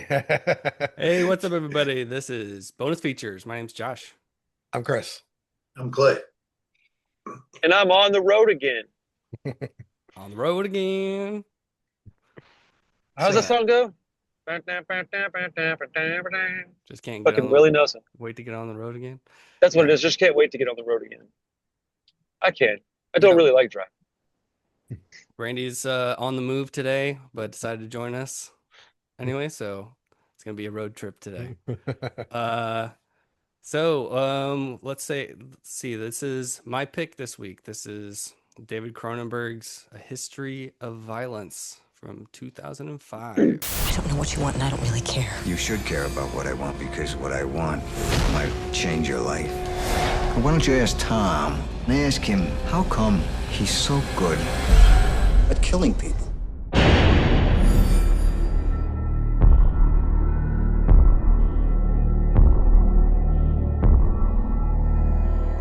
Hey, what's up, everybody? This is Bonus Features. My name's Josh. I'm Chris. I'm Clay. And I'm on the road again. On the road again. How's Sing that it. song go? Just can't get Fucking on the Willie Nelson. wait to get on the road again. That's what Yeah. it is. Just can't wait to get on the road again. I can. I don't Yep. really like driving. Randy's on the move today, but decided to join us anyway, so it's gonna be a road trip today. Uh let's see. This is my pick this week. This is David Cronenberg's A History of Violence from 2005. I don't know what you want, and I don't really care. You should care about what I want because what I want might change your life. Why don't you ask Tom and ask him how come he's so good at killing people?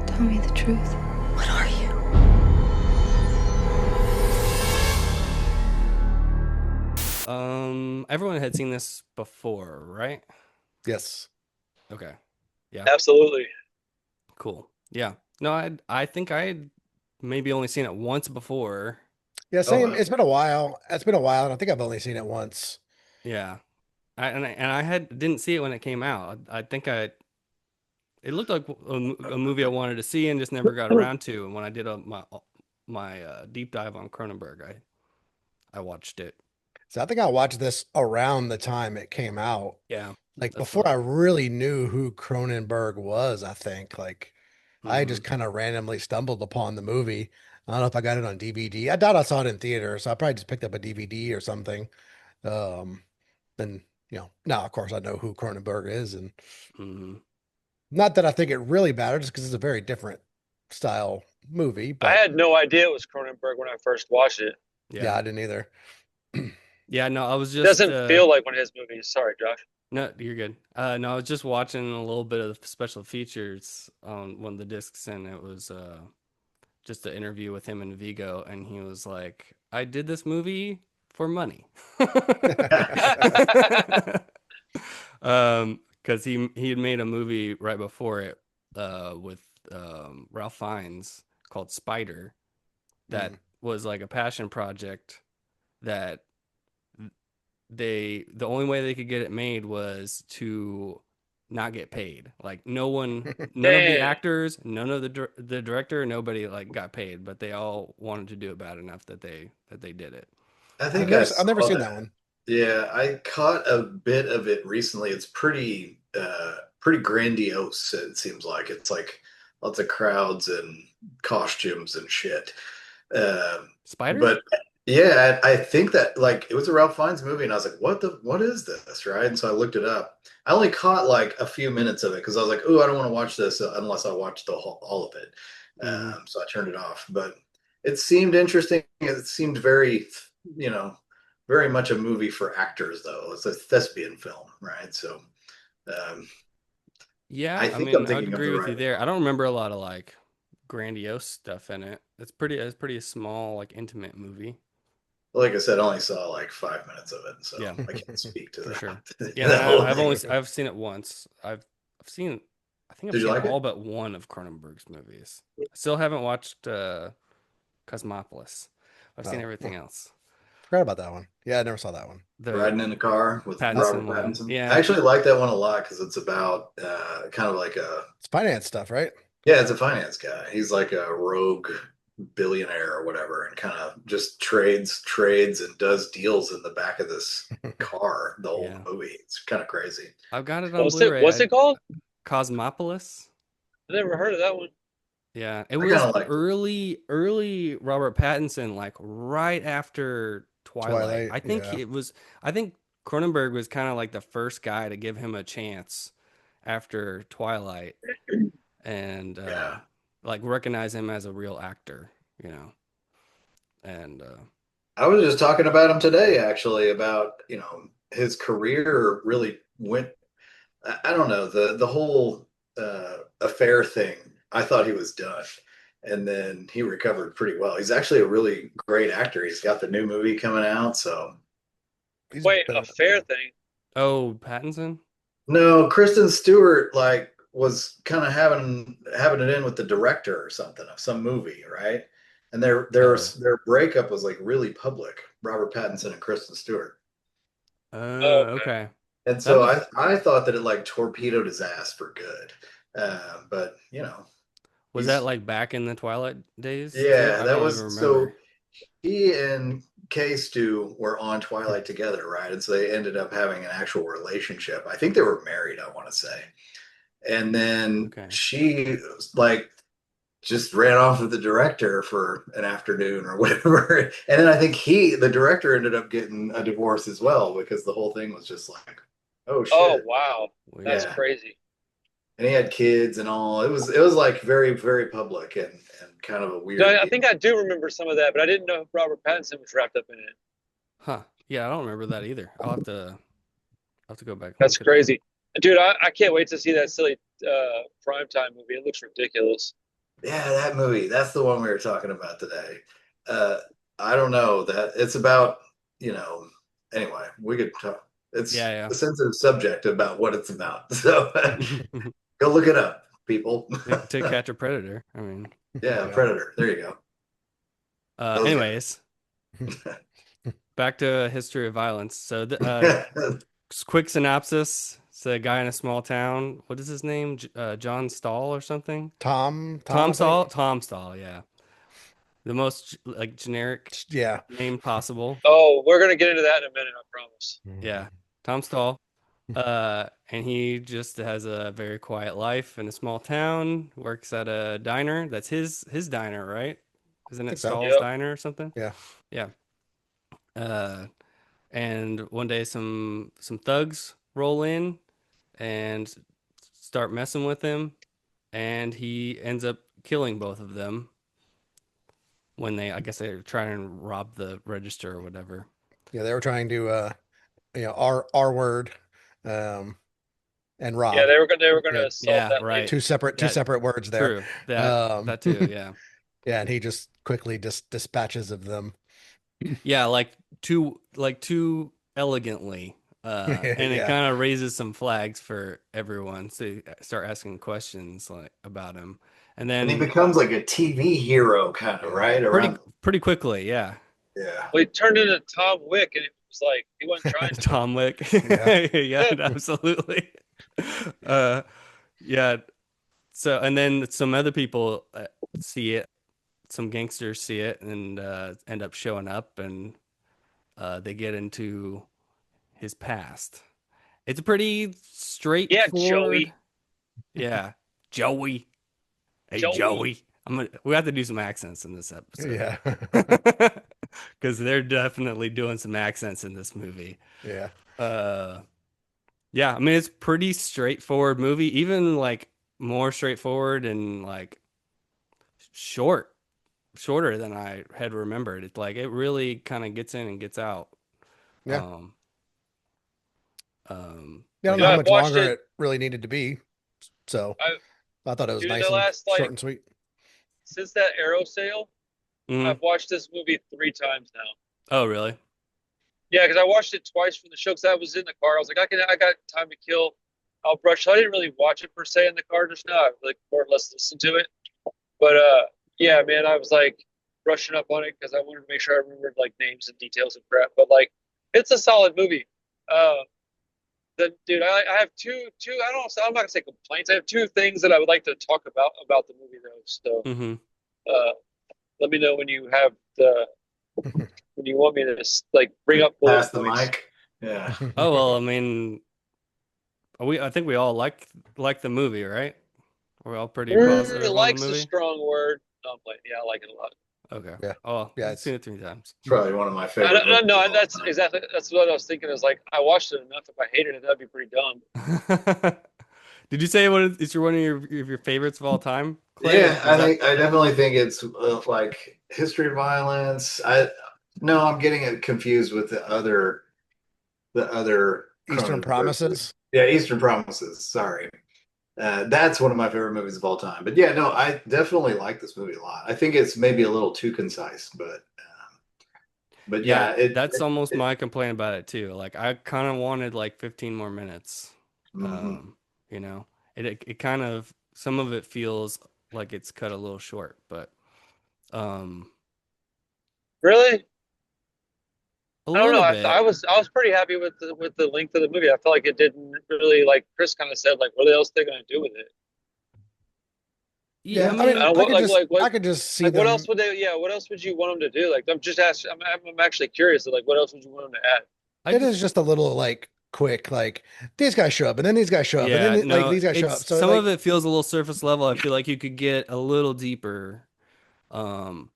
Tell me the truth. What are you? Everyone had seen this before, right? Yes. Okay. Yeah. Absolutely. Cool. Yeah. No, I think I had maybe only seen it once before. Yeah, Oh, same. wow. It's been a while. It's been a while, and I think I've only seen it once. Yeah. I had didn't see it when it came out. I think it looked like a movie I wanted to see and just never got around to. And when I did my deep dive on Cronenberg, I watched it. So I think I watched this around the time it came out. Yeah. Like That's before what. I really knew who Cronenberg was, I think. Like I Hmm. just kind of randomly stumbled upon the movie. I don't know if I got it on DVD. I doubt I saw it in theater, so I probably just picked up a DVD or something. Um, and now of course I know who Cronenberg is, and Hmm. not that I think it really mattered, just because it's a very different style movie, I but had no idea it was Cronenberg when I first watched it. yeah, Yeah. I didn't either. Yeah. No, I was It just doesn't feel like one of his movies. Sorry, Josh. no, you're good. No, I was just watching a little bit of special features on one of the discs, and it was just an interview with him in Vigo, and he was like, "I did this movie for money." Because he had made a movie right before it, with Ralph Fiennes called Spider, that Mm. was like a passion project that the only way they could get it made was to not get paid. Like none of the Damn. actors, none of the director, nobody like got paid, but they all wanted to do it bad enough that they did it. I I've think never I I've never saw seen that. that one. Yeah, I caught a bit of it recently. It's pretty grandiose, it seems like. It's like lots of crowds and costumes and shit. Um, Spider? but yeah, I think that like it was a Ralph Fiennes movie, and I was like, what is this? Right? And so I looked it up. I only caught like a few minutes of it because I was like, oh, I don't want to watch this unless I watch all of it. Hmm. So I turned it off. But it seemed interesting. It seemed very, you know, very much a movie for actors, though. It's a thespian film, right? So um, I Yeah, I think I'm mean, I would thinking of the agree with right you one. there. I don't remember a lot of like grandiose stuff in it. It's pretty small, like intimate movie. Like I said, I only saw like 5 minutes of it, so Yeah, I can't speak to for sure. that, Yeah, and that whole thing. I've seen it once. I've seen I think I've Did you seen like all it? but one of Cronenberg's movies. I still haven't watched Cosmopolis. I've seen Oh, everything else. forgot about that one. Yeah, I never saw that one. The Riding in the car with Pattinson Robert one. Pattinson. I Yeah. actually like that one a lot because it's about kind of like a It's finance stuff, right? yeah, it's a finance guy. He's like a rogue billionaire or whatever, and kind of just trades, and does deals in the back of this car the whole Yeah. movie. It's kind of crazy. I've got it on What's it? Blu-ray. What's it called? Cosmopolis. I never heard of that one. Yeah, it I kind was of liked it. early Robert Pattinson, like right after Twilight. Twilight. Yeah. I think Cronenberg was kind of like the first guy to give him a chance after Twilight and Yeah. like recognize him as a real actor, you know. And I was just talking about him today, actually, about, his career really went, I don't know, the whole affair thing. I thought he was done. And then he recovered pretty well. He's actually a really great actor. He's got the new movie coming out, so He's Wait, been a in, fair thing. Oh, Pattinson. No, Kristen Stewart like was kind of having it in with the director or something of some movie, right? And Oh. their breakup was like really public. Robert Pattinson and Kristen Stewart. Oh, okay. Okay. And That so was I thought that it like torpedoed his ass for good. But you know, was that he's like back in the Twilight days too? yeah, I that don't even was so remember. he and K Stu were on Twilight together, right? And so they ended up having an actual relationship. I think they were married, I want to say. And then Okay. she like just ran off with the director for an afternoon or whatever. And then I think the director ended up getting a divorce as well because the whole thing was just like, oh Oh, shit. wow. That's Weird. Yeah. crazy. And he had kids and all. It was like very, very public and kind of a No, weird I deal. think I do remember some of that, but I didn't know Robert Pattinson was wrapped up in it. Huh. Yeah, I don't remember that either. I'll have to go back and That's look at that. crazy. Dude, I can't wait to see that silly primetime movie. It looks ridiculous. Yeah, that movie. That's the one we were talking about today. Uh, I don't know that it's about, you know, anyway, we could talk. It's Yeah, a sensitive subject about what it's about. So yeah. go look it up, people. To catch a predator. I mean, Yeah, Yeah. Predator. There you go. Those anyways, back to history of violence. So, guys. quick synopsis. It's a guy in a small town. What is his name? John Stahl or something? Tom, Tom I think. Stahl? Tom Stahl, yeah. The most like generic Yeah. name possible. Oh, we're gonna get into that in a minute, I promise. Yeah. Tom Stahl. And he just has a very quiet life in a small town, works at a diner. That's his diner, right? Isn't I it think so. Stahl's Yep. diner or something? Yeah. Yeah. Uh, and one day some thugs roll in and start messing with him, and he ends up killing both of them when I guess they're trying to rob the register or whatever. Yeah, they were trying to R word um and Yeah, Rob. they were Yeah, gonna assault Yeah, that right. lady. two Yeah, separate words there. true. That too, Um yeah. yeah, and he just quickly just dispatches of them. Yeah, too elegantly. And it Yeah. kind of raises some flags for everyone to start asking questions like about him. And And he then becomes like a TV hero, kind of, Yeah. right? pretty Around, pretty quickly, yeah. yeah. Well, he turned into Tom Wick, and it was like he wasn't trying to. Tom Wick. Yeah. Yeah, absolutely. Uh yeah, so and then some other people see it, some gangsters see it and end up showing up, and they get into his past. It's a pretty Yeah, straightforward. Joey. Yeah. Joey. Hey, Joey. Joey. We have to do some accents in this episode. Yeah. Because they're definitely doing some accents in this movie. Yeah. Uh, yeah, I mean, it's pretty straightforward movie, even like more straightforward and like shorter than I had remembered. It's like it really kind of gets in and gets out. Yeah. Um, Yeah, I but don't know You know, how yeah, I've much watched longer it. it really needed to be. So I I thought it was Dude, nice the and last short like and sweet. since that Arrow sale, mhm. I've watched this movie 3 times now. Oh, really? Yeah, because I watched it twice from the show. Because I was in the car. I was like, I got time to kill. I'll brush. So I didn't really watch it per se in the car just now. I like more or less listen to it. But yeah, man, I was like brushing up on it because I wanted to make sure I remembered like names and details and crap. But like, it's a solid movie. Uh, dude, I have two. I don't. I'm not gonna say complaints. I have two things that I would like to talk about the movie though. So Mm-hmm. uh, let me know when you have the when you want me to like bring up bullet Pass the points. mic. Yeah. Oh well, I mean, I think we all like the movie, right? We're all pretty positive on the Likes a movie. strong word. No, I'm playing. Yeah, I like it a lot. Okay. Yeah. Oh, Yeah, I've seen it 3 times. It's probably one of my I favorite don't, movies of no, all that's time. exactly that's what I was thinking. Is like I watched it enough. If I hated it, that'd be pretty dumb. Did you say it's one of your favorites of all time, Clay? Yeah, Was that I definitely think it's like history of violence. I no, I'm getting it confused with the other Eastern Cronenberg. Promises. Yeah, Eastern Promises. Sorry. That's one of my favorite movies of all time. But yeah, no, I definitely like this movie a lot. I think it's maybe a little too concise, but But Yeah, yeah, that's almost my complaint about it too. Like I kind of wanted like 15 more minutes. mhm. Um, you know, it kind of some of it feels like it's cut a little short, but um Really? a I don't know. little bit. I was pretty happy with the length of the movie. I felt like it didn't really, like Chris kind of said, like what else they gonna do with it? Yeah, I Yeah, I mean, I mean, don't, what like I could just see what them. else would they? Yeah, what else would you want them to do? Like I'm just asking. I'm actually curious. Like what else would you want them to add? I It just is just a little like quick, like these guys show up, and then these guys show up, and yeah, then like no, these guys show up. it's So some of like, it feels a little surface level. I feel like you could get a little deeper.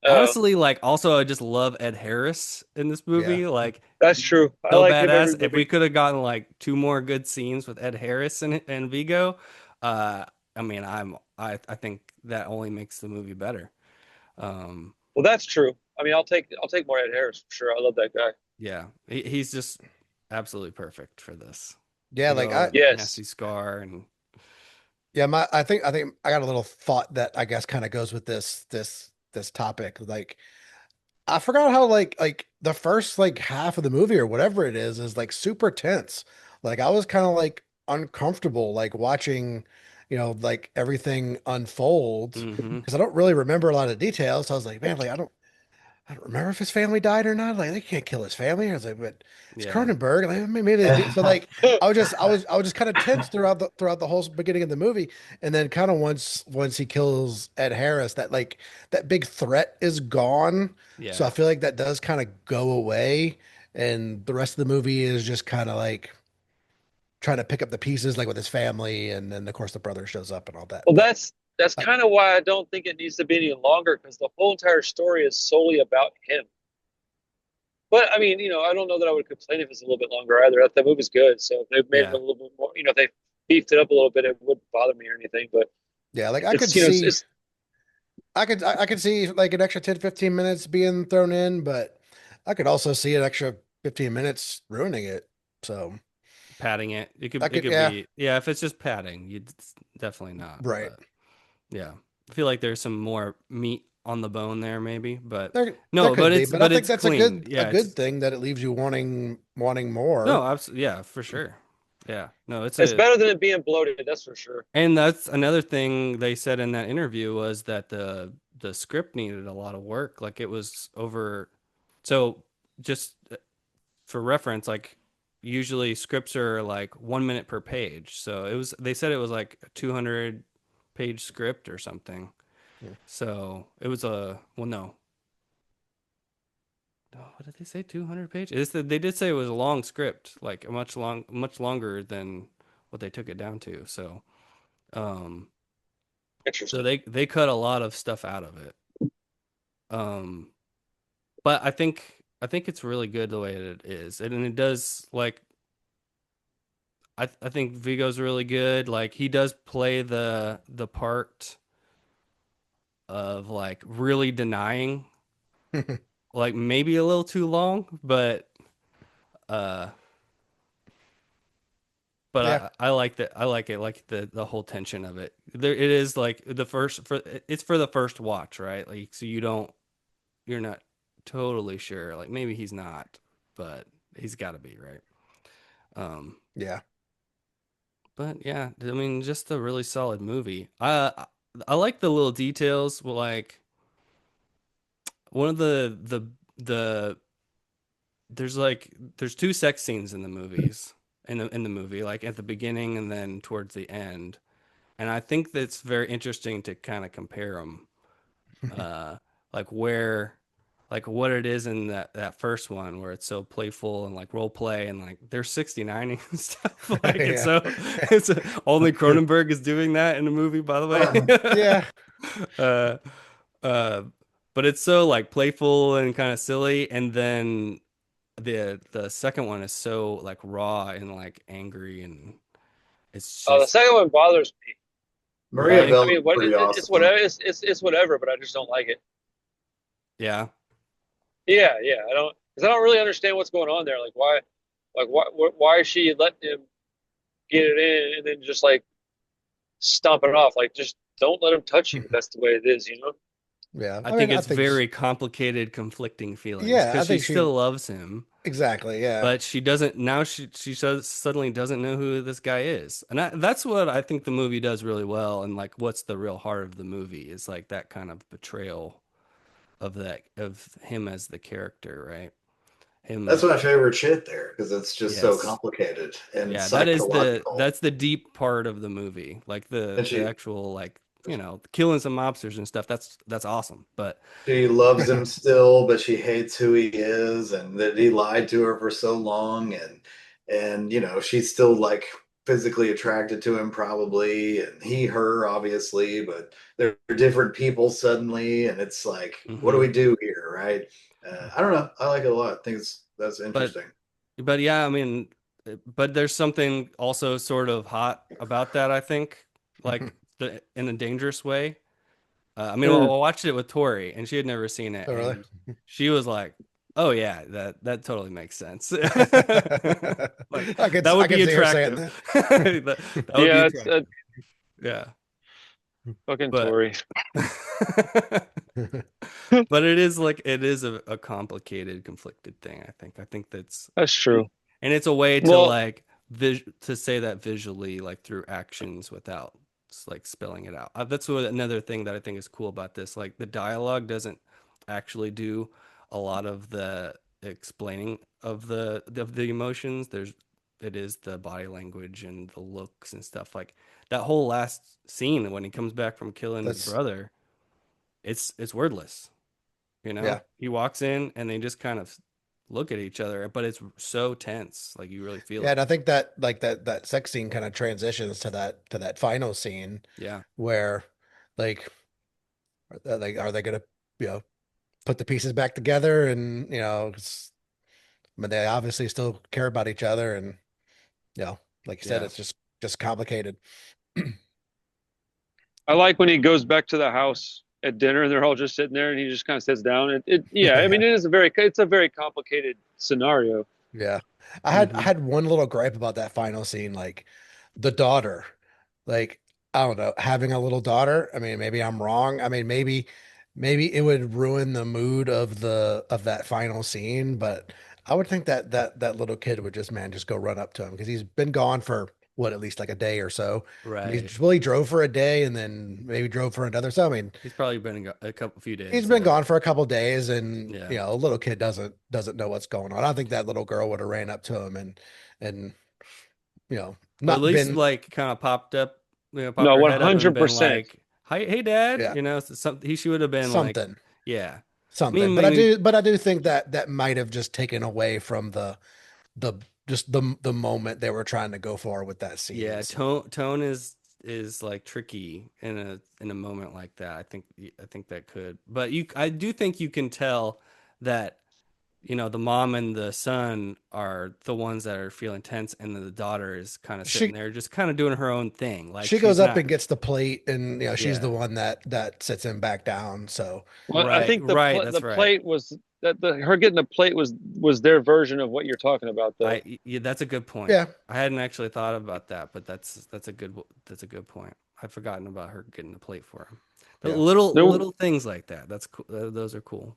Oh, Honestly, like also I just love Ed Harris in this yeah, movie. Like that's true. I so like him every badass. If we movie. could have gotten like two more good scenes with Ed Harris and Vigo, uh, I mean, I think that only makes the movie better. Um, Well, that's true. I mean, I'll take more Ed Harris for sure. I love that guy. yeah, he's just absolutely perfect for this. yeah, Big like I, old Yes. nasty scar and yeah, I think I got a little thought that I guess kind of goes with this topic. Like, I forgot how like the first like half of the movie or whatever it is like super tense. Like I was kind of like uncomfortable like watching, like everything unfold hmm because I don't really remember a lot of details. So I was like, man, like I don't remember if his family died or not. Like they can't kill his family. I was like, but it's yeah, Cronenberg. Like maybe they do. So like I was just kind of tense throughout the whole beginning of the movie, and then kind of once he kills Ed Harris, that like that big threat is gone. So I yeah. feel like that does kind of go away, and the rest of the movie is just kind of like trying to pick up the pieces, like with his family, and then of course the brother shows up and all that. Well, But that's uh, kind of why I don't think it needs to be any longer because the whole entire story is solely about him. But I mean, I don't know that I would complain if it's a little bit longer either. The movie's good, so if they made it a Yeah. little bit more, if they beefed it up a little bit, it wouldn't bother me or anything. But yeah, like I could it's see. it's I could see like an extra 10, 15 minutes being thrown in, but I could also see an extra 15 minutes ruining it. So Padding it. I It could, could yeah, be yeah, if it's just padding, you definitely not. right. But yeah. I feel like there's some more meat on the bone there maybe, but There no, could be, but I but think it's that's clean. a Yeah, good it's thing that it leaves you wanting more. no, absolutely yeah, for sure. Yeah. No, it's it's a better than it being bloated, that's for sure. and that's another thing they said in that interview was that the script needed a lot of work. Like it was over so just for reference, like usually scripts are like 1 minute per page. So it was they said it was like a 200-page script or something. Yeah. So it was a well no. Oh, what did they say? 200 pages? They did say it was a long script, like a much longer than what they took it down to. Um so Interesting. they cut a lot of stuff out of it. Um but I think it's really good the way it is. And it does like I think Vigo's really good. Like he does play the part of like really denying, like maybe a little too long, uh but Yeah. I like that I like it like the whole tension of it. There it is like the first for it's for the first watch, right? Like so you're not totally sure. Like maybe he's not, but he's got to be, right? Um Yeah. But yeah, I mean, just a really solid movie. I like the little details. Like one of the there's two sex scenes in the movies in the movie, like at the beginning and then towards the end. And I think that's very interesting to kind of compare them. Uh, like where like what it is in that first one where it's so playful and like role play and like they're 69 and stuff like it's Yeah. so it's only Cronenberg is doing that in the movie by the Yeah. way. uh uh but it's so like playful and kind of silly and then the second one is so like raw and like angry and it's Oh, the just second one bothers me. Maria really I Bello's mean, what pretty it's awesome. whatever. It's whatever, but I just don't like it. yeah. Yeah, yeah. I don't because I don't really understand what's going on there. Like why is she letting him get it in and then just like stomp it off? Like just don't let him touch you. That's the way it is. Yeah. I I mean, think I it's think, very complicated, conflicting feelings yeah, I because she think she still loves him, exactly. Yeah. but she doesn't now. Suddenly doesn't know who this guy is, and that's what I think the movie does really well. And like, what's the real heart of the movie is like that kind of betrayal of that of him as the character, right? That's Him, my favorite shit there because it's just so yes, complicated and yeah, psychological. that's the deep part of the movie, like And the actual like killing some mobsters and stuff. That's awesome, but she loves him still, but she hates who he is and that he lied to her for so long and she's still like physically attracted to him probably and he her obviously, but they're different people suddenly and it's like what do mhm. we do here, right? I don't know. I like it a lot. I think that's but interesting. But yeah, I mean, but there's something also sort of hot about that, I think, like in a dangerous way. I mean, Mm. I watched it with Tori, and she had never seen it, Oh, really? and she was like, "Oh yeah, that totally makes sense. Like that I would could be see her saying attractive. that. That would be Yeah, it's attractive. Yeah, fucking but Tory. but it is like it is a complicated, conflicted thing. I think that's That's true. and it's a way to Well, like to say that visually like through actions without like spelling it out. That's what another thing that I think is cool about this, like the dialogue doesn't actually do a lot of the explaining of the emotions. It is the body language and the looks and stuff. Like that whole last scene when he comes back from killing his That's brother, it's wordless. yeah. He walks in and they just kind of look at each other, but it's so tense. Like you really feel Yeah, it. and I think that like that sex scene kind of transitions to that final scene Yeah. where like are they gonna you know put the pieces back together and I mean they obviously still care about each other and like you said Yeah. it's just complicated. I like when he goes back to the house at dinner and they're all just sitting there and he just kind of sits down. Yeah, I mean, it's a very complicated scenario. Yeah. I Hmm. had one little gripe about that final scene, like the daughter. Like, I don't know, having a little daughter. I mean, maybe I'm wrong. I mean, maybe it would ruin the mood of the of that final scene, but I would think that that little kid would just go run up to him because he's been gone for what, at least like a day or so. And Right. he's really drove for a day and then maybe drove for another. So I mean, He's probably been a couple few he's days. been Yeah. gone for a couple days and Yeah. a little kid doesn't know what's going on. I think that little girl would have ran up to him and Or at not least been like kind of popped up, popped No, her head up and been 100%. like, "Hi, hey, Dad." yeah, She would have been like, something. "Yeah." Something. Maybe, But I do think that that might have just taken away from the just the moment they were trying to go for with that scene. yeah. So, Tone is like tricky in a moment like that. I think that could, but I do think you can tell that the mom and the son are the ones that are feeling tense, and then the daughter is kind of sitting she there, just kind of doing her own thing. Like she goes she's up not, and gets the plate and she's the yeah, one that sits him back down. So Well, I think right, that's the right. plate was that the her getting the plate was their version of what you're talking about, though. Yeah, that's a good point. yeah, I hadn't actually thought about that, but that's a good point. I've forgotten about her getting the plate for him. But yeah. There, little things like that. That's cool. Those are cool.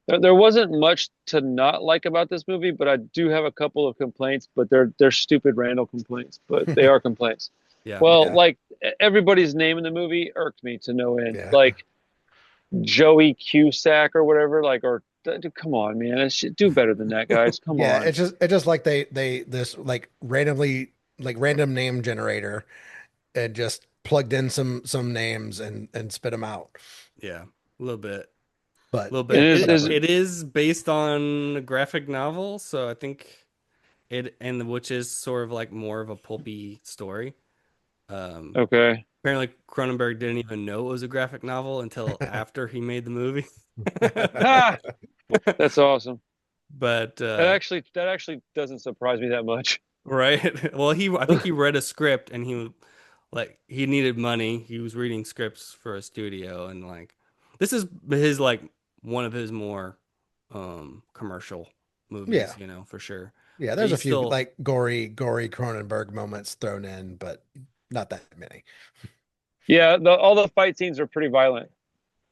there wasn't much to not like about this movie, but I do have a couple of complaints, but they're stupid Randall complaints, but they are complaints. Yeah. Well, Yeah. like everybody's name in the movie irked me to no end. Yeah. Like Joey Cusack or whatever, like or come on, man, do better than that, guys. Come Yeah, on. it's just like they this like randomly like random name generator and just plugged in some names and spit them out. Yeah. A little bit. A But little yeah, bit. And It is whatever. it is based on a graphic novel, so I think which is sort of like more of a pulpy story. Um, okay. Apparently Cronenberg didn't even know it was a graphic novel until after he made the movie. Ha! That's awesome. But That actually doesn't surprise me that much. right. Well, I think he read a script and he needed money. He was reading scripts for a studio and like this is his like one of his more commercial movies, Yeah. for sure. Yeah, But there's you a few still like gory Cronenberg moments thrown in, but not that many. Yeah, all the fight scenes are pretty violent.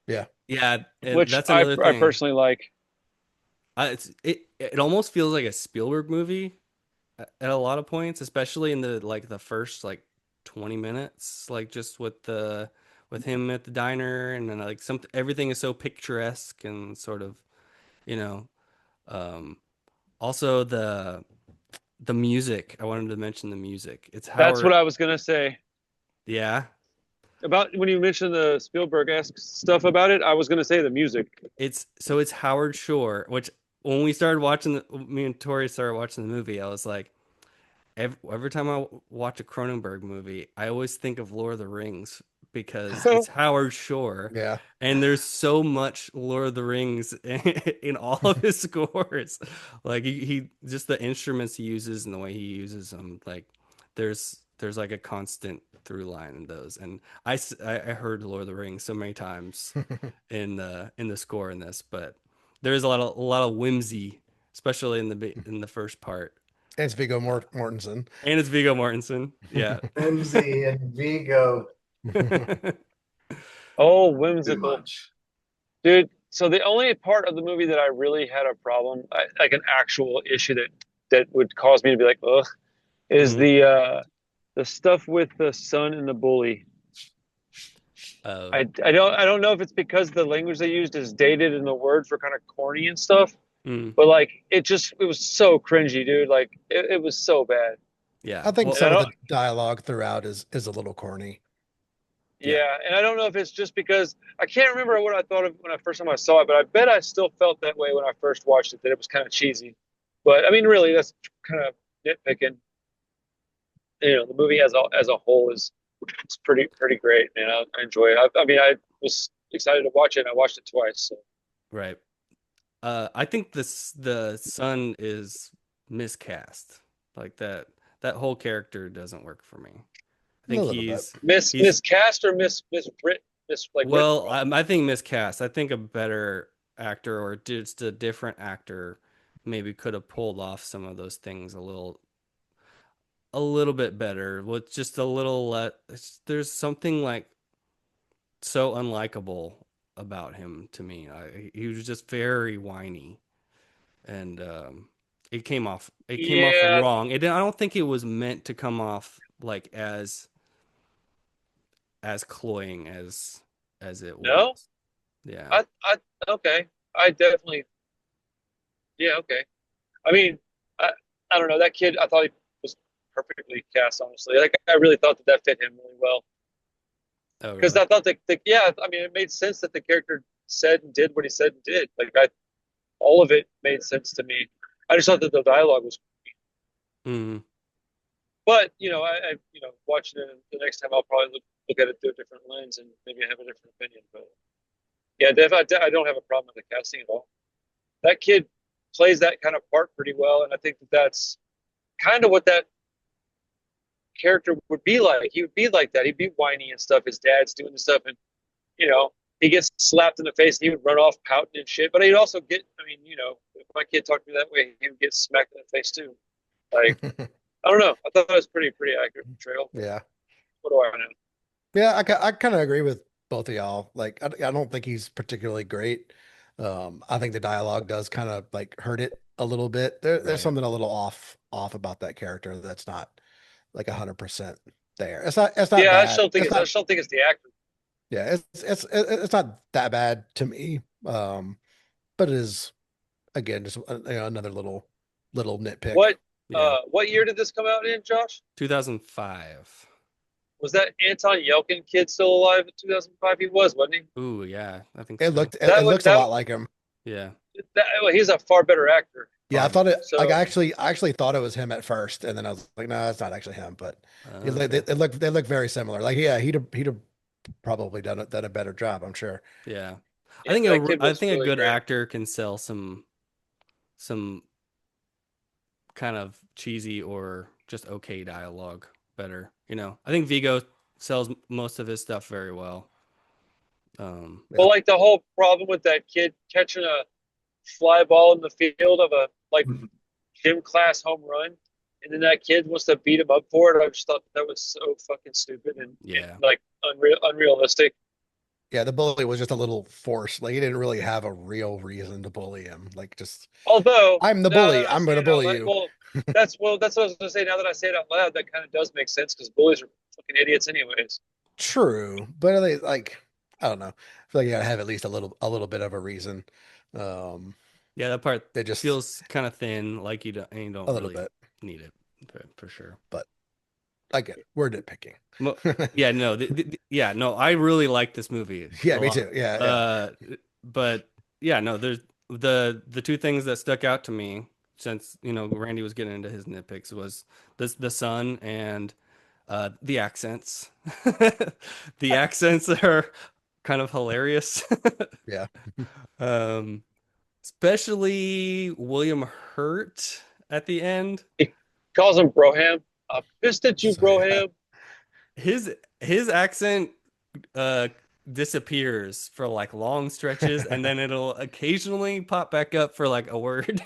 Yeah. Yeah, which that's another I thing. personally like. It almost feels like a Spielberg movie at a lot of points, especially in the first like 20 minutes, like just with him at the diner, and then like some everything is so picturesque and sort of, you know, um also the music. I wanted to mention the music. It's That's what Howard. I was gonna say Yeah. about when you mentioned the Spielberg-esque stuff about it. I was gonna say the music. It's Howard Shore, which when we started watching me and Tori started watching the movie, I was like, every time I watch a Cronenberg movie, I always think of Lord of the Rings because it's Howard Shore, Yeah. and there's so much Lord of the Rings in all of his scores. Like he just the instruments he uses and the way he uses them. Like there's like a constant through line in those. And I heard Lord of the Rings so many times in the score in this, but there's a lot of whimsy, especially in the first part. It's Viggo Mortensen. And it's Viggo Mortensen. Yeah. Whimsy and Vigo, Oh, too whimsical, much. dude. So the only part of the movie that I really had a problem, like an actual issue that would cause me to be like, ugh, is Mhm. the stuff with the son and the bully. Uh, I don't know if it's because the language they used is dated and the words were kind of corny and stuff, mm, but like it was so cringy, dude. Like it was so bad. yeah. I think Well, And I some of don't the dialogue throughout is a little corny. yeah. Yeah, and I don't know if it's just because I can't remember what I thought of when I first time I saw it, but I bet I still felt that way when I first watched it, that it was kind of cheesy. But I mean, really, that's kind of nitpicking. You know, the movie as a whole is it's pretty great, and I enjoy it. I mean, I was excited to watch it, and I watched it twice. So. Right. I think the son is miscast. Like that whole character doesn't work for me. I A think little bit. he's Miscast or miswritten, written well, wrong. I think miscast. I think a better actor or just a different actor maybe could have pulled off some of those things a little bit better with just a little let there's something like so unlikable about him to me. He was just very whiny, and it came off Yeah, wrong. I don't think it was meant to come off like as cloying as it no, was. Yeah. I okay, I definitely yeah okay. I mean, I I don't know that kid. I thought he was perfectly cast. Honestly, like I really thought that fit him really well Oh, because really? I thought that yeah. I mean, it made sense that the character said and did what he said and did. All of it made sense to me. I just thought that the dialogue was. Mm, But watching it the next time, I'll probably look at it through a different lens and maybe have a different opinion. But yeah, I don't have a problem with the casting at all. That kid plays that kind of part pretty well, and I think that that's kind of what that character would be like. He would be like that. He'd be whiny and stuff. His dad's doing the stuff, and you know, he gets slapped in the face, and he would run off pouting and shit. But he'd also get, I mean, if my kid talked to me that way, he would get smacked in the face too. Like, I don't know. I thought that was pretty accurate portrayal. Yeah. What do I know? Yeah, I kind of agree with both of y'all. Like, I don't think he's particularly great. I think the dialogue does kind of like hurt it a little bit. There's right. something a little off about that character that's not like 100% there. It's not Yeah, bad. It's I not, just don't think it's the actor. yeah, it's not that bad to me. But it is again just another little nitpick. Yeah. What year did this come out in, Josh? 2005. Was that Anton Yelkin kid still alive in 2005? He was, wasn't he? Ooh, yeah, I think It so. looked That it would looks a that lot like him. Yeah. well, he's a far better actor. Yeah, I thought it like So I actually thought it was him at first, and then I was like, no, it's not actually him. But Okay. they look very similar. Like, yeah, he'd have probably done a better job, I'm sure. Yeah. yeah, that kid I was think a really good great. actor can sell some kind of cheesy or just okay dialogue better. I think Vigo sells most of his stuff very well. Yeah. Well, like the whole problem with that kid catching a fly ball in the field of a like gym class home run, and then that kid wants to beat him up for it. I just thought that was so fucking stupid and Yeah. like unrealistic. Yeah, the bully was just a little forced. Like he didn't really have a real reason to bully him. Like just Although I'm the now bully. that I I'm say going to it out bully loud, you. that's what I was gonna say. Now that I say it out loud, that kind of does make sense because bullies are fucking idiots, anyways. True, but are they like I don't know. I feel like you gotta have at least a little bit of a reason. Um, Yeah, that part they just feels kind of thin, like you a don't little really bit, need it for sure. but I get it. We're nitpicking. Mo- yeah, no, yeah, no, I really like this movie Yeah, a me lot. too. Yeah, yeah. But yeah, no, there's the two things that stuck out to me since Randy was getting into his nitpicks was the sun and the accents. The accents are kind of hilarious. Yeah. Um, especially William Hurt at the end. He calls him Broham. I'm pissed at you, So yeah. Broham. His accent uh disappears for like long stretches and then it'll occasionally pop back up for like a word.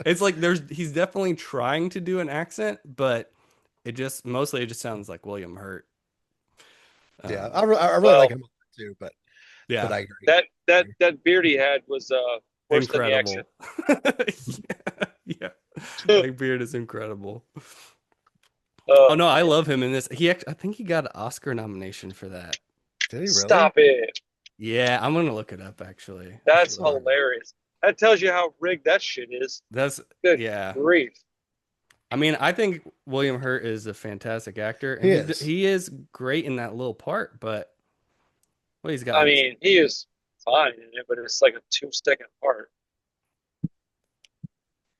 It's like he's definitely trying to do an accent, but it just sounds like William Hurt. Yeah, Um, I really like Well, him too, but yeah, I agree. that beard he had was worse than the accent. incredible. Yeah, that beard is incredible. Oh no, I love him in this. I think he got an Oscar nomination for that. Did he really? Stop it. Yeah, I'm gonna look it up actually. I That's should look. hilarious. That tells you how rigged that shit is. That's Good yeah. grief. I mean, I think William Hurt is a fantastic actor, He and is. he is great in that little part. But well, he's got I like mean, he is fine in it, but it's like a 2-second part.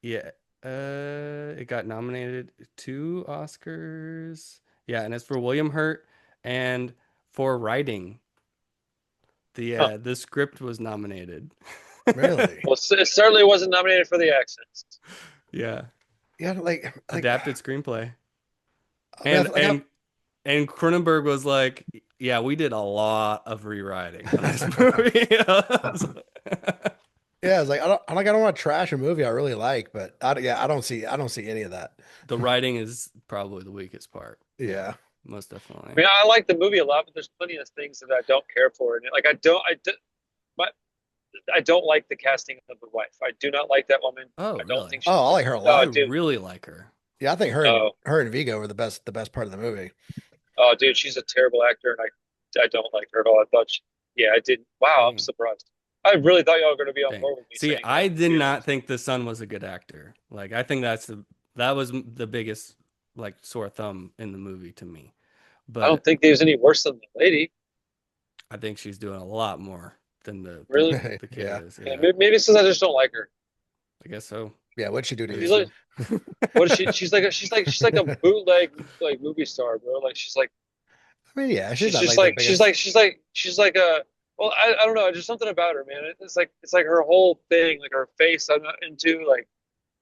yeah, it got nominated 2 Oscars. Yeah, and it's for William Hurt and for writing. Huh. The script was nominated. Really? Well, it certainly wasn't nominated for the accents. Yeah, Yeah, adapted screenplay. I mean, And like, and Cronenberg was like, "Yeah, we did a lot of rewriting on this movie." yeah, it's like I don't want to trash a movie I really like, but I don't see any of that. The writing is probably the weakest part. Yeah. Most I definitely. mean, I like the movie a lot, but there's plenty of things that I don't care for in it. Like but I don't like the casting of the wife. I do not like that woman. Oh, I don't really? think Oh, she's. I like her a No, I lot. I do. really like her. Yeah, I think No. her and Vigo were the best part of the movie. Oh, dude, she's a terrible actor, and I don't like her at all. I thought, yeah, I didn't. Wow, I'm Dang. surprised. I really thought y'all were going to be on Dang. board with me. See, saying I that. did not think the son was a good actor. Like, I think that was the biggest like sore thumb in the movie to me. I don't But think there's any worse than the lady. I think she's doing a lot more than Really? the kid Yeah. is. Yeah, Yeah, maybe it's because I just don't like her. I guess so. Yeah, what'd she do to She's you? like, what is she? She's like a bootleg like movie star, bro. Like she's like I mean, yeah, she's she's not just like the biggest. she's like a well, I don't know, just something about her, man. It's like her whole thing, like her face. I'm not into like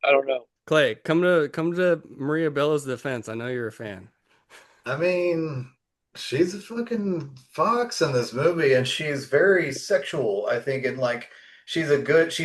I don't know. Clay, come to Maria Bella's defense. I know you're a fan. I mean, she's a fucking fox in this movie, and she's very sexual, I think, and like she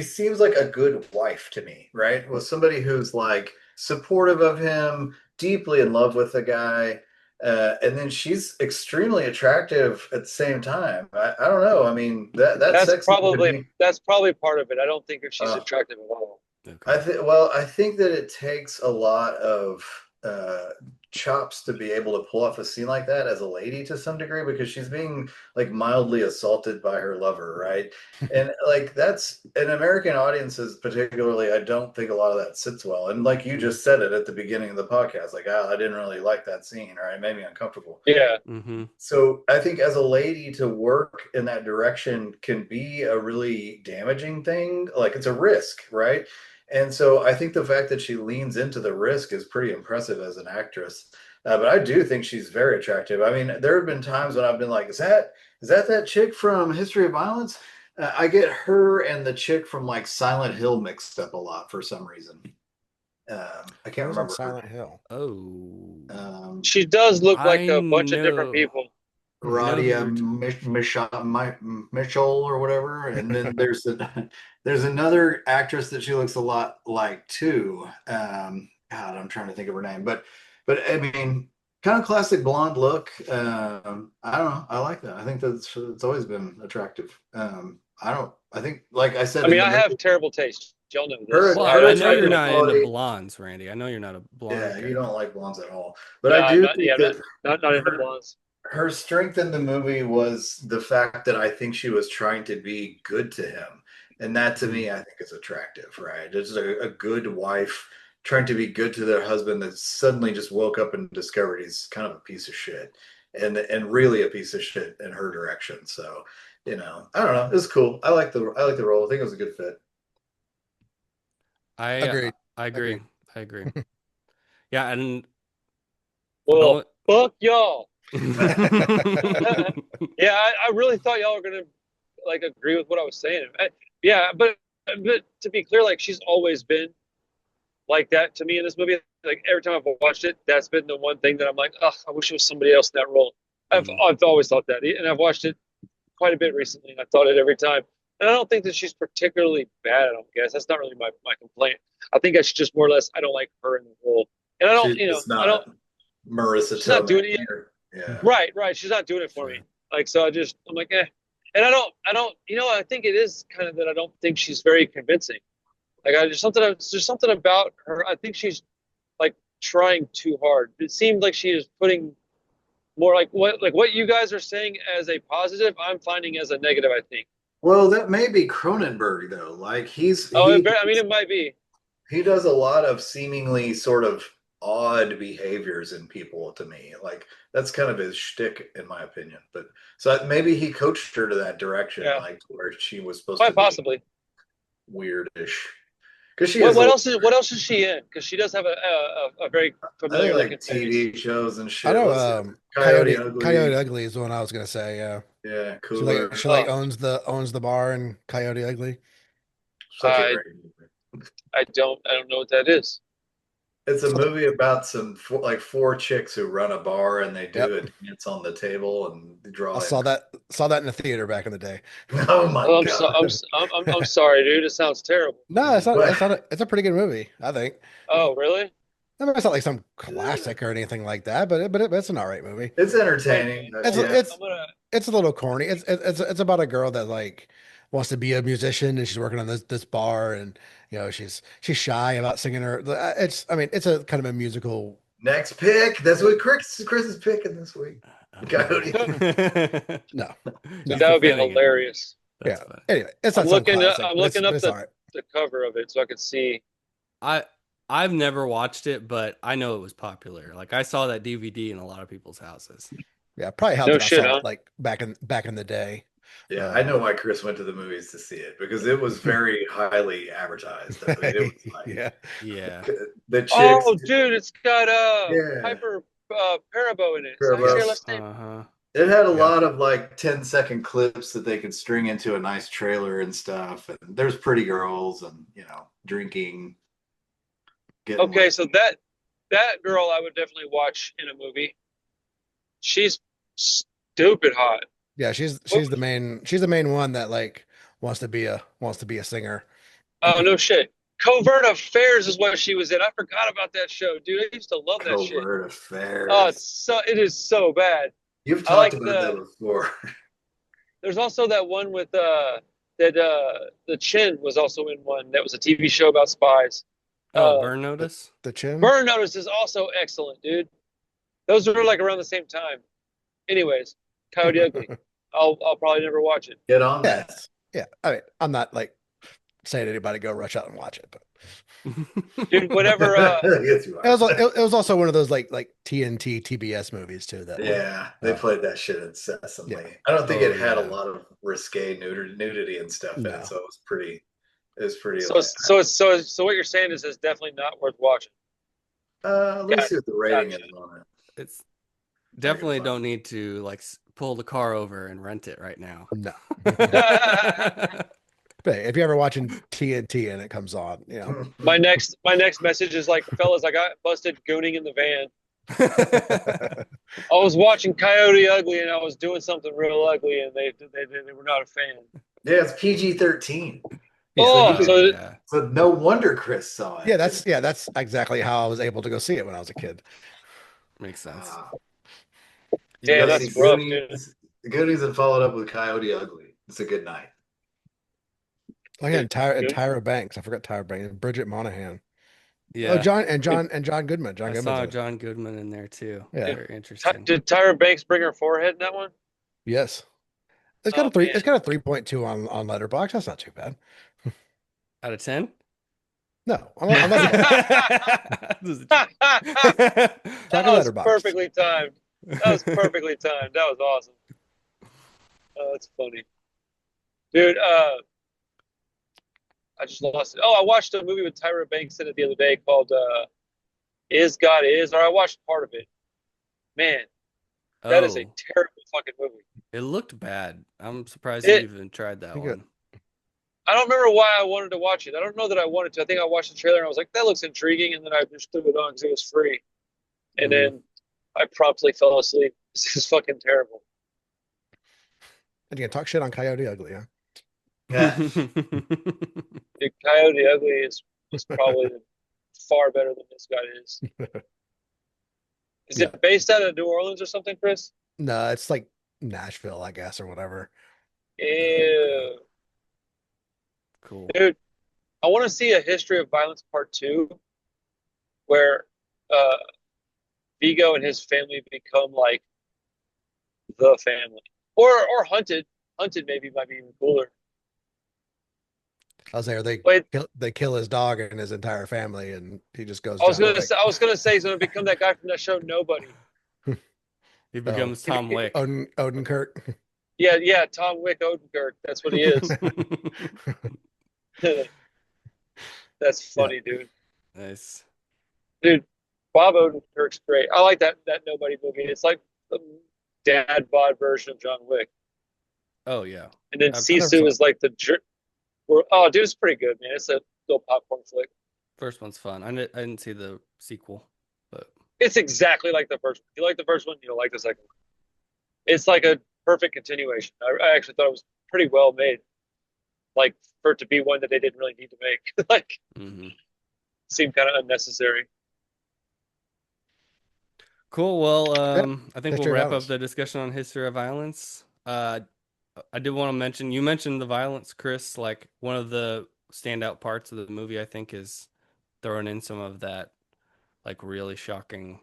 seems like a good wife to me, right? With somebody who's like supportive of him, deeply in love with the guy, and then she's extremely attractive at the same time. I don't know. I mean, that sex scene to me. That's probably part of it. I don't think if she's Uh, attractive at all. Okay. I think that it takes a lot of uh, chops to be able to pull off a scene like that as a lady to some degree because she's being like mildly assaulted by her lover, right? And like that's in American audiences, particularly, I don't think a lot of that sits well. And like you just said it at the beginning of the podcast, like, I didn't really like that scene, right? It made me uncomfortable. Yeah. Mm-hmm. So I think as a lady to work in that direction can be a really damaging thing. Like it's a risk, right? And so I think the fact that she leans into the risk is pretty impressive as an actress. But I do think she's very attractive. I mean, there have been times when I've been like, is that chick from History of Violence? I get her and the chick from like Silent Hill mixed up a lot for some reason. I can't Who's on remember her. Silent Hill? Oh. She does look like I a bunch of different know. people. Radia who Mitchell or whatever, and then there's another actress that she looks a lot like too. God, I'm trying to think of her name, but I mean, kind of classic blonde look. I don't know. I like that. I think that's it's always been attractive. I think, like I said I in mean, the I movie, have terrible taste. Y'all know her this. Well, her I know you're attractive not into quality. blondes, Randy. I know you're not a blonde Yeah, guy. you don't like blondes at all. But I No, do not think yeah, that not into her blondes. her strength in the movie was the fact that I think she was trying to be good to him. And that to me, I think is attractive, right? Just a good wife trying to be good to their husband that suddenly just woke up and discovered he's kind of a piece of shit and really a piece of shit in her direction. So, I don't know. It's cool. I like the role. I think it was a good fit. I Agreed. I agree. Agreed. I agree. Yeah, and Well, oh, fuck y'all. yeah, Yeah, I really thought y'all were gonna like agree with what I was saying. Yeah, but to be clear, like she's always been like that to me in this movie. Like every time I've watched it, that's been the one thing that I'm like, oh, I wish it was somebody else in that role. I've always thought that, and I've watched it quite a bit recently, and I thought it every time. And I don't think that she's particularly bad. I don't guess that's not really my complaint. I think that's just more or less I don't like her in the role, and I don't, It's I don't. not Marissa She's not doing Tomei it. here. Yeah. Right. She's not doing it for me. Sure. Like, so I'm like, eh. And I don't, I think it is kind of that I don't think she's very convincing. Like, there's something about her. I think she's like trying too hard. It seemed like she is putting more like what you guys are saying as a positive, I'm finding as a negative, I think. Well, that may be Cronenberg though. Like Oh, I mean, it might be. he does a lot of seemingly sort of odd behaviors in people to me. Like that's kind of his shtick, in my opinion. But so maybe he coached her to that direction, Yeah, like where she was supposed to quite be possibly. weirdish. Because she is a, What else is she in? Because she does have a very I think familiar looking like face. TV shows and I shit. know Let's see. Coyote Coyote Ugly. Coyote Ugly is the one I was gonna say, yeah. Yeah, She Cooler. like she like Oh, owns the bar in Coyote Ugly. Such a I great movie. I don't know what that is. It's a So, movie about like four chicks who run a bar and they yep. do a dance on the table and they I draw in. saw that in the theater back in the day. Oh my Oh, God. I'm sorry, dude. It sounds terrible. No, it's not What? it's a pretty good movie, I think. Oh, really? I mean, it's not like some classic or anything like that, but it's an all right movie. It's Hey, entertaining, but It's well, yeah. it's I'm gonna. it's a little corny. It's about a girl that like wants to be a musician and she's working on this bar and she's shy about singing her. It's I mean it's a kind of a musical. Next pick. That's what Chris is picking this week. Coyote. No, no, He's That would be defending it. hilarious. That's yeah. funny. Anyway, it's not some classic, I'm but looking up it's all right. the cover of it so I could see. I I've never watched it, but I know it was popular. Like I saw that DVD in a lot of people's houses. Yeah, probably helped No that I shit, saw huh? it like back in the day. Yeah, I Uh, know why Chris went to the movies to see it because it was very highly advertised. I mean, it was like yeah, Yeah. the chicks. Oh, dude, it's got Yeah, Piper Parabo in it. Is that how you say her Turbo. last name? Uh-huh. It had a yeah. lot of like 10-second clips that they could string into a nice trailer and stuff. And there's pretty girls and drinking, getting Okay, like so that girl I would definitely watch in a movie. She's stupid hot. Yeah, What she's the main one that like wants to be a singer. Oh, no shit. Covert Affairs is what she was in. I forgot about that show, dude. I used to love that shit. covert Oh, affairs. it is so bad. You've I talked like about that before. there's also that one with the Chin was also in one that was a TV show about spies. Oh, Uh, Burn Notice? The chin. Burn Notice is also excellent, dude. Those were like around the same time. Anyways, Coyote Ugly. I'll probably never watch it. Get on Yeah, that. yeah. I mean, I'm not like saying to anybody go rush out and watch it, but Dude, whenever Yes, you it was are. it was also one of those like TNT TBS movies too that Yeah, they uh, played that shit incessantly. yeah. I don't think Oh, it had a yeah. lot of risque nudity and stuff in it, No. so it was pretty so like so what you're saying is it's definitely not worth watching. let me Got see what the rating gotcha. is on it. It's If I can definitely find don't need to like pull the car over and rent it right now. No. But hey, if you're ever watching TNT and it comes on, it. My next message is like, fellas, I got busted gooning in the van. I was watching Coyote Ugly and I was doing something real ugly and they were not a fan. Yeah, it's PG-13. Oh, you so yeah. So no wonder Chris saw it. that's exactly how I was able to go see it when I was a kid. Makes sense. You Yeah, go that's see rough, dude. Goonies. Goonies and followed up with Coyote Ugly. It's a good night. Oh yeah, and Good. Tyra Banks. I forgot Tyra Banks. And Bridget Monahan. Oh, Yeah, John Goodman. John I Goodman's saw in it. John Goodman in there too. Yeah. Very interesting. Did Tyra Banks bring her forehead in that one? Yes. It's got a Oh three. man. It's got a 3.2 on Letterboxd. That's not too bad. Out of 10? No, unless That check a was Letterboxd. perfectly timed. That was perfectly timed. That was awesome. Oh, that's funny. Dude, I just lost it. Oh, I watched a movie with Tyra Banks in it the other day called Is God Is, or I watched part of it. Man, that is a Oh, terrible fucking movie. it looked bad. I'm surprised you It even tried that You got- one. I don't remember why I wanted to watch it. I don't know that I wanted to. I think I watched the trailer and I was like, that looks intriguing, and then I just threw it on because it was free. And Mhm. then I promptly fell asleep. This is fucking terrible. And you can talk shit on Coyote Ugly, huh? Yeah. The Coyote Ugly is probably far better than this guy is. Is Yeah. it based out of New Orleans or something, Chris? No, it's like Nashville, I guess, or whatever. Ew. Cool. Dude, I want to see a History of Violence Part 2 where uh, Vigo and his family become like the family. Or Hunted. Hunted maybe might be even cooler. I was there. Wait, They kill his dog and his entire family, and he just goes I was John gonna Wick. say he's gonna become that guy from that show Nobody. He becomes Tom Wick. Odenkirk. Yeah, Tom Wick Odenkirk. That's what he is. That's funny, dude. Nice. Dude, Bob Odenkirk's great. I like that Nobody movie. It's like the dad bod version of John Wick. Oh yeah. And then I've never saw Sisu it. is like the oh, dude, it's pretty good, man. It's a little popcorn flick. First one's fun. I didn't see the sequel, but It's exactly like the first one. If you like the first one, you'll like the second one. It's like a perfect continuation. I actually thought it was pretty well made. Like for it to be one that they didn't really need to make. Like mhm. seemed kind of unnecessary. Cool. Well, Yeah. I think we'll History of wrap up Violence. the discussion on history of violence. I did want to mention you mentioned the violence, Chris. Like one of the standout parts of the movie, I think, is throwing in some of that like really shocking,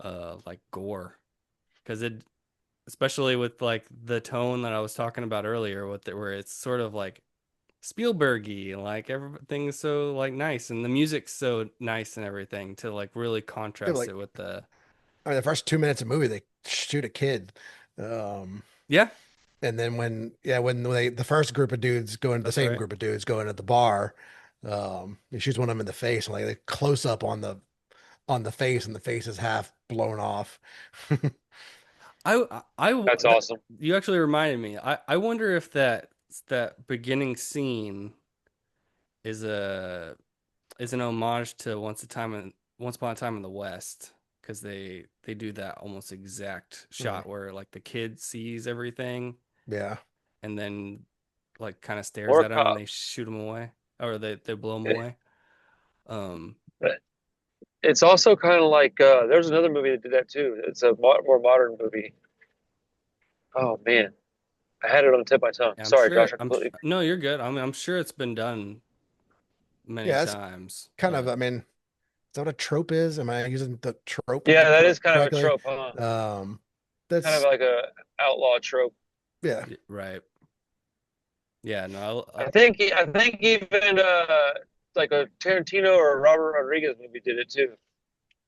like gore, because it, especially with like the tone that I was talking about earlier, with it, where it's sort of like Spielbergy, like everything's so like nice and the music's so nice and everything to like really Yeah, contrast like it with the the first 2 minutes of the movie, they shoot a kid. yeah. And then when the first group of dudes go into the That's same right. group of dudes go into the bar, he shoots one of them in the face, and like they close up on the face, and the face is half blown off. That's awesome. You actually reminded me. I wonder if that beginning scene is an homage to Once Upon a Time in the West, because they do that almost exact shot where like the kid sees everything Yeah. and then like kind of stares Or at him and cop. they shoot him away or they blow him away. It's also kind of like there's another movie that did that too. It's a more modern movie. Oh man, I had it on the tip of my tongue. I'm Sorry, sure Josh. I I'm completely. no, you're good. I mean, I'm sure it's been done many Yeah, it's times, kind of, but I mean, is that what a trope is? Am I using the trope Yeah, that is kind of a correctly? trope, huh? Um, Kind of that's like a outlaw trope. yeah. right. Yeah, no, I think even like a Tarantino or a Robert Rodriguez movie did it too.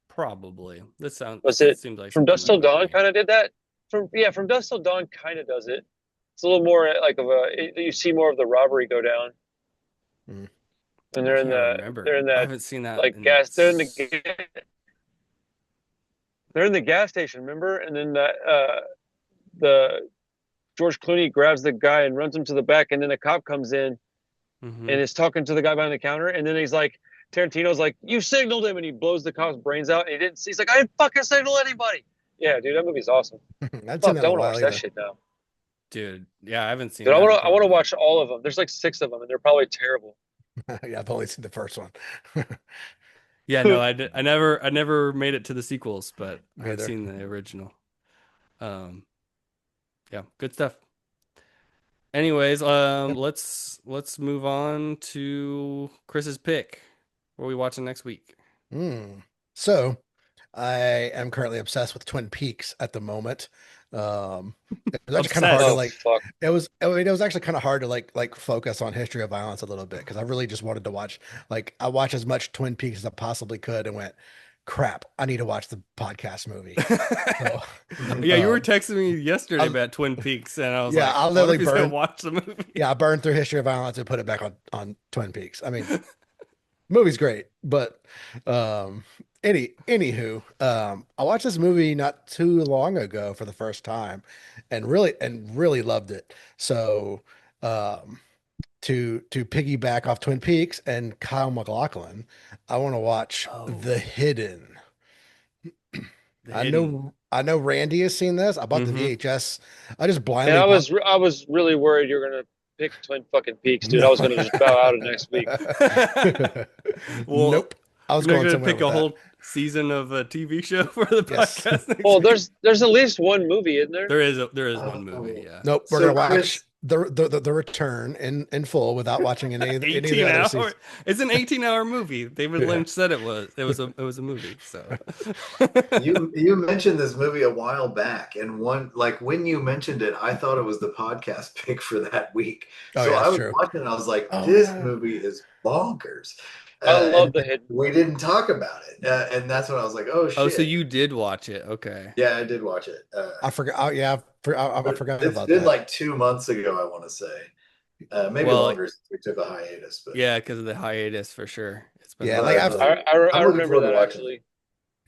probably. This Was it seems like From something Dusk that Till would Dawn? be. Kind of did that. From Dusk Till Dawn kind of does it. It's a little more like of you see more of the robbery go down, Mm. and I can't remember. they're in I that haven't seen that like in gas they're in the gas station, remember? And then the George Clooney grabs the guy and runs him to the back, and then a cop comes in Mhm. and is talking to the guy behind the counter, and then he's like, Tarantino's like, "You signaled him," and he blows the cop's brains out, and he didn't. He's like, "I didn't fucking signal anybody." Yeah, dude, that movie's awesome. I haven't seen Fuck, that I in a want to while watch that either. shit now. Dude, yeah, I haven't seen Dude, that in I want to probably. watch all of them. There's like 6 of them, and they're probably terrible. Yeah, I've only seen the first one. Yeah, no, I never made it to the sequels, but Me I've either. seen the original. Um, yeah, good stuff. Anyways, Yep. let's move on to Chris's pick. What are we watching next week? Mm. So I am currently obsessed with Twin Peaks at the moment. It was actually kind of hard to Oh Obsessed. like. fuck. I mean, it was actually kind of hard to like focus on History of Violence a little bit because I really just wanted to watch. Like, I watched as much Twin Peaks as I possibly could and went, crap, I need to watch the podcast movie. So, Mhm. Yeah, you were um, texting me yesterday I, about Twin Peaks, and I was yeah, like, I "What literally if he's gonna burned. watch the movie?" Yeah, I burned through History of Violence and put it back on Twin Peaks. I mean, movie's great, but um anywho, I watched this movie not too long ago for the first time and really loved it. So um to piggyback off Twin Peaks and Kyle MacLachlan, I want to watch Oh, The Hidden. The I Hidden. know I know Randy has seen this. I bought the Mm-hmm. VHS. I just Man, blindly bought I was really worried you were gonna pick Twin fucking Peaks, dude. I no. was gonna just bow out of next week. Well, Nope. I was you're not going gonna somewhere pick with a that. whole season of a TV show for the Yes. podcast next Well, week. there's at least one movie in there. There is one movie, Oh, yeah. Nope, we're so gonna watch Chris, the return in full without watching any of the 18 other hour. seasons. It's an 18-hour movie. David Yeah. Lynch said it was a movie. So you mentioned this movie a while back, and one like when you mentioned it, I thought it was the podcast pick for that week. Oh So yeah, I it's was true. watching, and I was like, Oh "This yeah. movie is bonkers," I and love The Hidden. we didn't talk about it, and that's when I was like, "Oh Oh, so shit!" you did watch it. Okay. Yeah, I did watch it, I forgot. Oh yeah, I but forgot it's about been that. like 2 months ago. I want to say, maybe Well, longer since we took a hiatus, but yeah, because of the hiatus for sure. It's been a Yeah, while. like but after I I'm looking remember forward to that watching it. actually.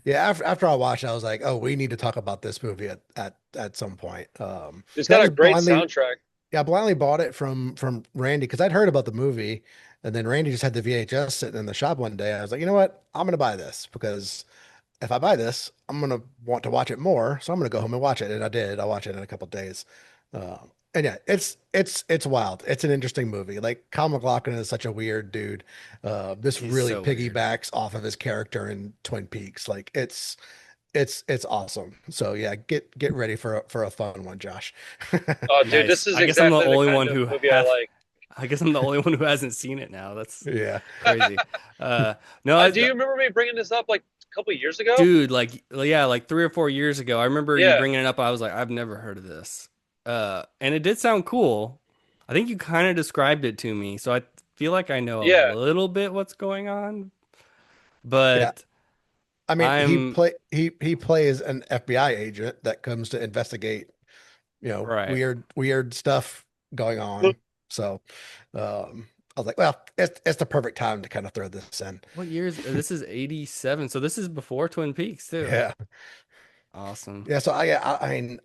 yeah after I watched, it, I was like, oh, we need to talk about this movie at some point. It's 'Cause I got a just great blindly soundtrack. yeah, I blindly bought it from Randy because I'd heard about the movie, and then Randy just had the VHS sitting in the shop one day. I was like, you know what? I'm gonna buy this because if I buy this, I'm gonna want to watch it more. So I'm gonna go home and watch it, and I did. I watched it in a couple of days, and yeah, it's wild. It's an interesting movie. Like Kyle MacLachlan is such a weird dude. This He's really so weird. piggybacks off of his character in Twin Peaks. Like it's awesome. So yeah, get ready for a fun one, Josh. Oh, dude, Nice. this is I guess I'm the exactly the only kind one of who movie I have. like. I guess I'm the only one who hasn't seen it now. That's Yeah. crazy. No, Do you remember me bringing this up like a couple of years ago? dude, like yeah, like 3 or 4 years ago, I remember you Yeah, bringing it up. I was like, I've never heard of this. And it did sound cool. I think you kind of described it to me, so I feel like I know a yeah, little bit what's going on, Yeah. but I mean, I'm he plays an FBI agent that comes to investigate, right. weird stuff going on. So, I was like, well, it's the perfect time to kind of throw this in. What years? This is 87, so this is before Twin Peaks too. Yeah. Awesome. Yeah, so I mean,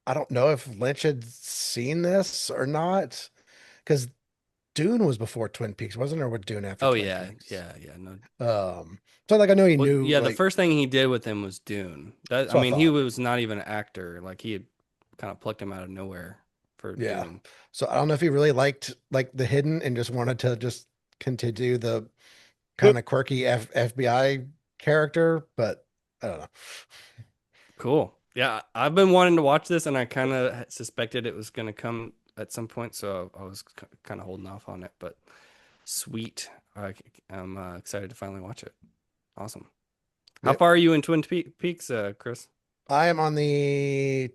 I don't know if Lynch had seen this or not, because Dune was before Twin Peaks, wasn't it? Or was Dune after Oh Twin yeah, Peaks? yeah, yeah. No. So like I know he Well, knew yeah, the like first thing he did with him was Dune. That I so I mean, he thought. was not even an actor. Like he had kind of plucked him out of nowhere for Yeah. Dune. So I don't know if he really liked like The Hidden and just wanted to just continue the kind of quirky FBI character, but I don't know. Cool. Yeah, I've been wanting to watch this, and I kind of suspected it was going to come at some point, so I was kind of holding off on it. But sweet, I'm excited to finally watch it. Awesome. How Yep. far are you in Twin Peaks, Chris? I am on the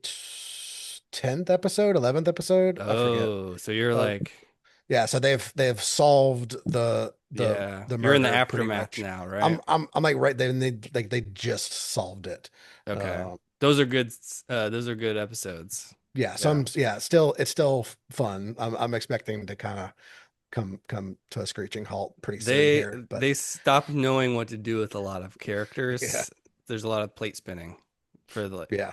10th episode, 11th episode. I forget. Oh, so you're Uh, like, yeah, so they've solved yeah, the you're in the murder pretty aftermath much. now, right? I'm like right there, and they just solved it. Okay. Um, Those are good. Those are good episodes. yeah, so Yeah. it's still fun. I'm expecting to kind of come to a screeching halt pretty soon They here, but they stopped knowing what to do with a lot of yeah, characters. There's a lot of plate spinning for the yeah.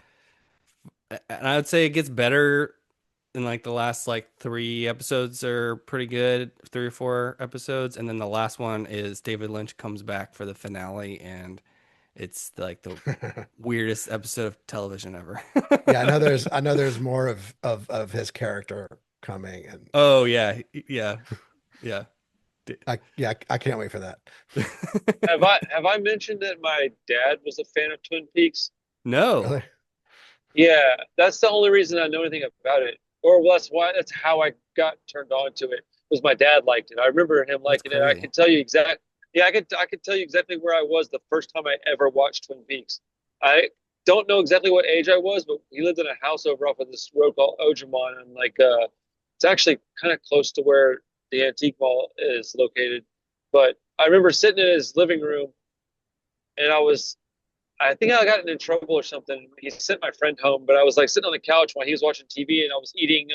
and I would say it gets better in like the last like 3 episodes are pretty good, 3 or 4 episodes, and then the last one is David Lynch comes back for the finale, and it's like the weirdest episode of television ever. Yeah, I know there's more of his character coming and Oh yeah, yeah, yeah. I can't wait for that. Have I mentioned that my dad was a fan of Twin Peaks? No. Really? Yeah, that's the only reason I know anything about it. Or that's how I got turned on to it. Was my dad liked it. I remember him That's liking it. I crazy. could tell you I could tell you exactly where I was the first time I ever watched Twin Peaks. I don't know exactly what age I was, but he lived in a house over off of this road called Ojamon, and it's actually kind of close to where the antique mall is located. But I remember sitting in his living room, and I think I got in trouble or something. He sent my friend home, but I was like sitting on the couch while he was watching TV, and I was eating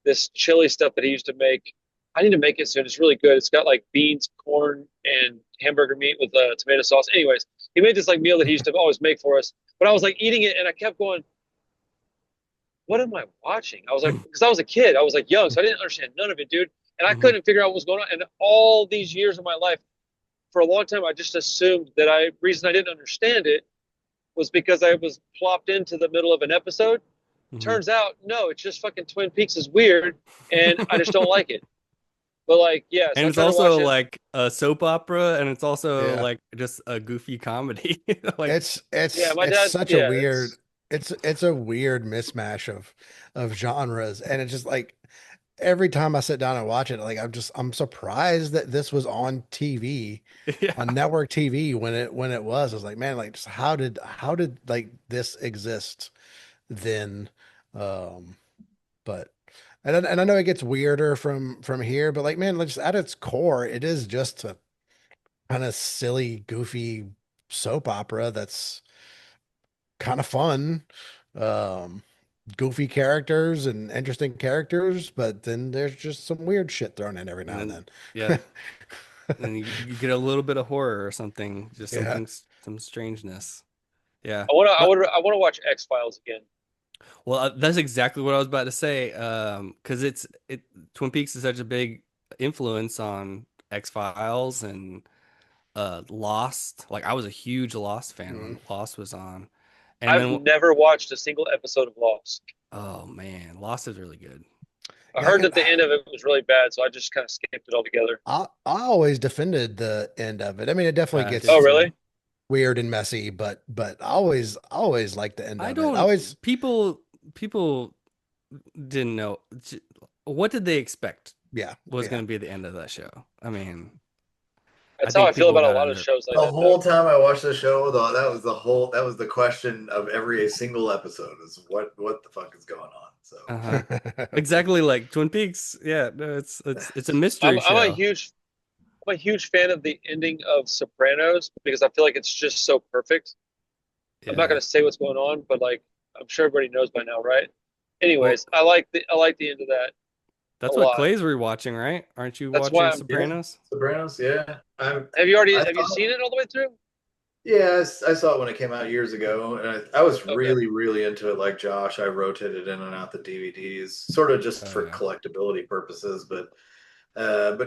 this chili stuff that he used to make. I need to make it soon. It's really good. It's got like beans, corn, and hamburger meat with tomato sauce. Anyways, he made this like meal that he used to always make for us. But I was like eating it, and I kept going, "What am I watching?" I was like, because I was a kid, I was like young, so I didn't understand none of it, dude. And I Mhm. couldn't figure out what was going on. And all these years of my life, for a long time, I just assumed that reason I didn't understand it was because I was plopped into the middle of an episode. Mhm. Turns out, no, it's just fucking Twin Peaks is weird, and I just don't like it. But like, yeah, so And I it's tried to watch also it. like a soap opera, and it's also Yeah. like just a goofy comedy. Like, Yeah, my It's dad. such a Yeah, weird it's. it's a weird mismatch of genres, and it's just like every time I sit down and watch it, like I'm surprised that this was on TV, yeah. on network TV when it was. I was like, man, like just how did like this exist then? Um, but and I know it gets weirder from here, but like man, like, just at its core, it is just a kind of silly, goofy soap opera that's kind of fun. Um, Goofy characters and interesting characters, but then there's just some weird shit thrown in every And now and then, then. yeah. And you get a little bit of horror or something, just Yeah. some strangeness. Yeah. I wanna. I But would. I wanna watch X Files again. well, that's exactly what I was about to say. Because Twin Peaks is such a big influence on X-Files and Lost. Like I was a huge Lost fan Mhm. when Lost was on. And I've then never watched a single episode of Lost. oh man, Lost is really good. I Yeah, heard that the end of it was really bad, so I just kind of skipped it altogether. I always defended the end of it. I mean, it definitely I did Oh, gets too. really? weird and messy, but I always like the end I of it. I don't always people didn't know what did they expect yeah, was yeah. going to be the end of that show. I mean, I That's how I think feel people about a got lot of under shows like The that, though. whole time I watched the show, though, that was the question of every single episode is what the fuck is going on? So uh-huh. Exactly like Twin Peaks. Yeah, no, it's a mystery I'm a show. huge I'm a huge fan of the ending of Sopranos because I feel like it's just so perfect. I'm not Yeah. gonna say what's going on, but like I'm sure everybody knows by now, right? Well, Anyways, I like the end of that a that's what lot. Clay's rewatching, right? Aren't you That's why watching I'm. yeah, Sopranos? Sopranos, yeah. I Have you thought seen it all the way through? yeah, I saw it when it came out years ago, and I was Okay. really into it. Like Josh, I rotated in and out the DVDs, sort of just Oh for yeah. collectability purposes. But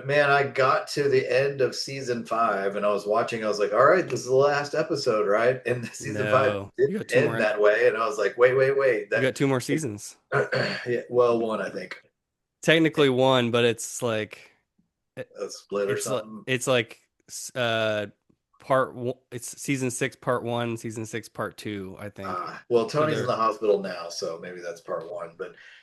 man, I got to the end of season five, and I was watching. I was like, all right, this is the last episode, right? And season five No, you didn't got two end more. that way, and I was like, wait, You that got two more seasons. yeah, well, one I think Technically one, but it's like a split or something. it's like uh part one, it's season 6 part 1, season 6 part 2, I think. Well, So Tony's in they're the hospital now, so maybe that's part one.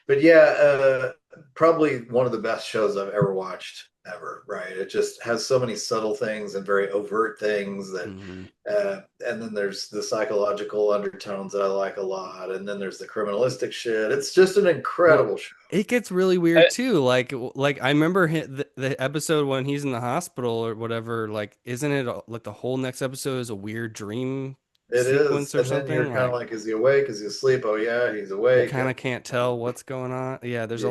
But yeah, probably one of the best shows I've ever watched ever. Right? It just has so many subtle things and very overt things that, mhm. and then there's the psychological undertones that I like a lot, and then there's the criminalistic shit. It's just an Well, incredible show. it gets really weird I, too. Like I remember the episode when he's in the hospital or whatever. Like, isn't it like the whole next episode is a weird dream It is, sequence or and then you're something? kind of Like like, is he awake? Is he asleep? Oh yeah, he's you awake. kind of can't tell what's going on. Yeah, Yeah, there's a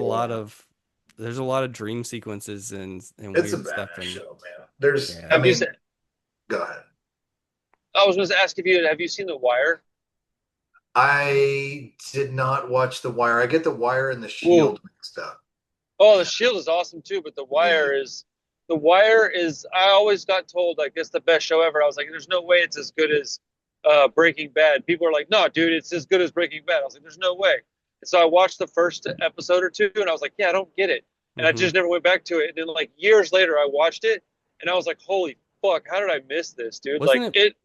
lot of dream sequences and it's a weird stuff badass and show, man. There's, I yeah. have you? mean, go ahead. I was going to ask if you have you seen The Wire? I did not watch The Wire. I get The Wire and The Ooh. Shield mixed up. Oh, The Shield is awesome too, but Yeah, The Wire is. I always got told like it's the best show ever. I was like, there's no way it's as good as Breaking Bad. People are like, no, dude, it's as good as Breaking Bad. I was like, there's no way. And so I watched the first episode or two, and I was like, yeah, I don't get it. and I just never went back to it. And then like years later, I watched it, and I was like, "Holy fuck! How did I miss this, dude?" Wasn't Like it?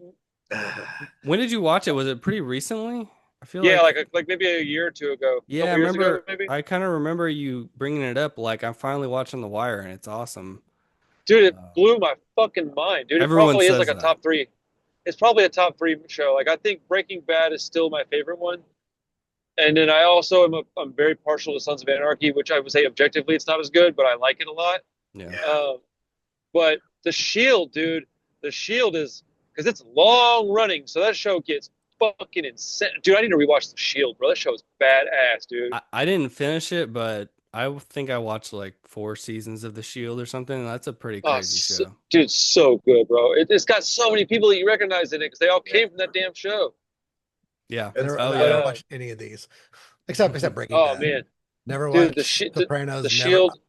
When did you watch it? Was it pretty recently? I feel yeah, like, like maybe a year or two ago, a yeah, I couple years ago, remember. maybe. I kind of remember you bringing it up. Like, I'm finally watching The Wire, and it's awesome. Dude, it blew my fucking mind, dude. It Everyone probably is like says a that. top three. It's probably a top three show. Like I think Breaking Bad is still my favorite one, and then I also I'm very partial to Sons of Anarchy, which I would say objectively it's not as good, but I like it a lot. Yeah. Yeah. But The Shield, dude, The Shield is because it's long running, so that show gets fucking insane. Dude, I need to rewatch The Shield, bro. That show is badass, dude. I didn't finish it, but I think I watched like 4 seasons of The Shield or something. That's a pretty Oh, crazy show. dude, so good, bro. It's got so many people that you recognize in it because they all Yeah. came from that damn show. Yeah. It's Oh I But yeah. never watched any of these, except Breaking oh Bad. man, Never dude, watched The Sopranos. Never. Shield.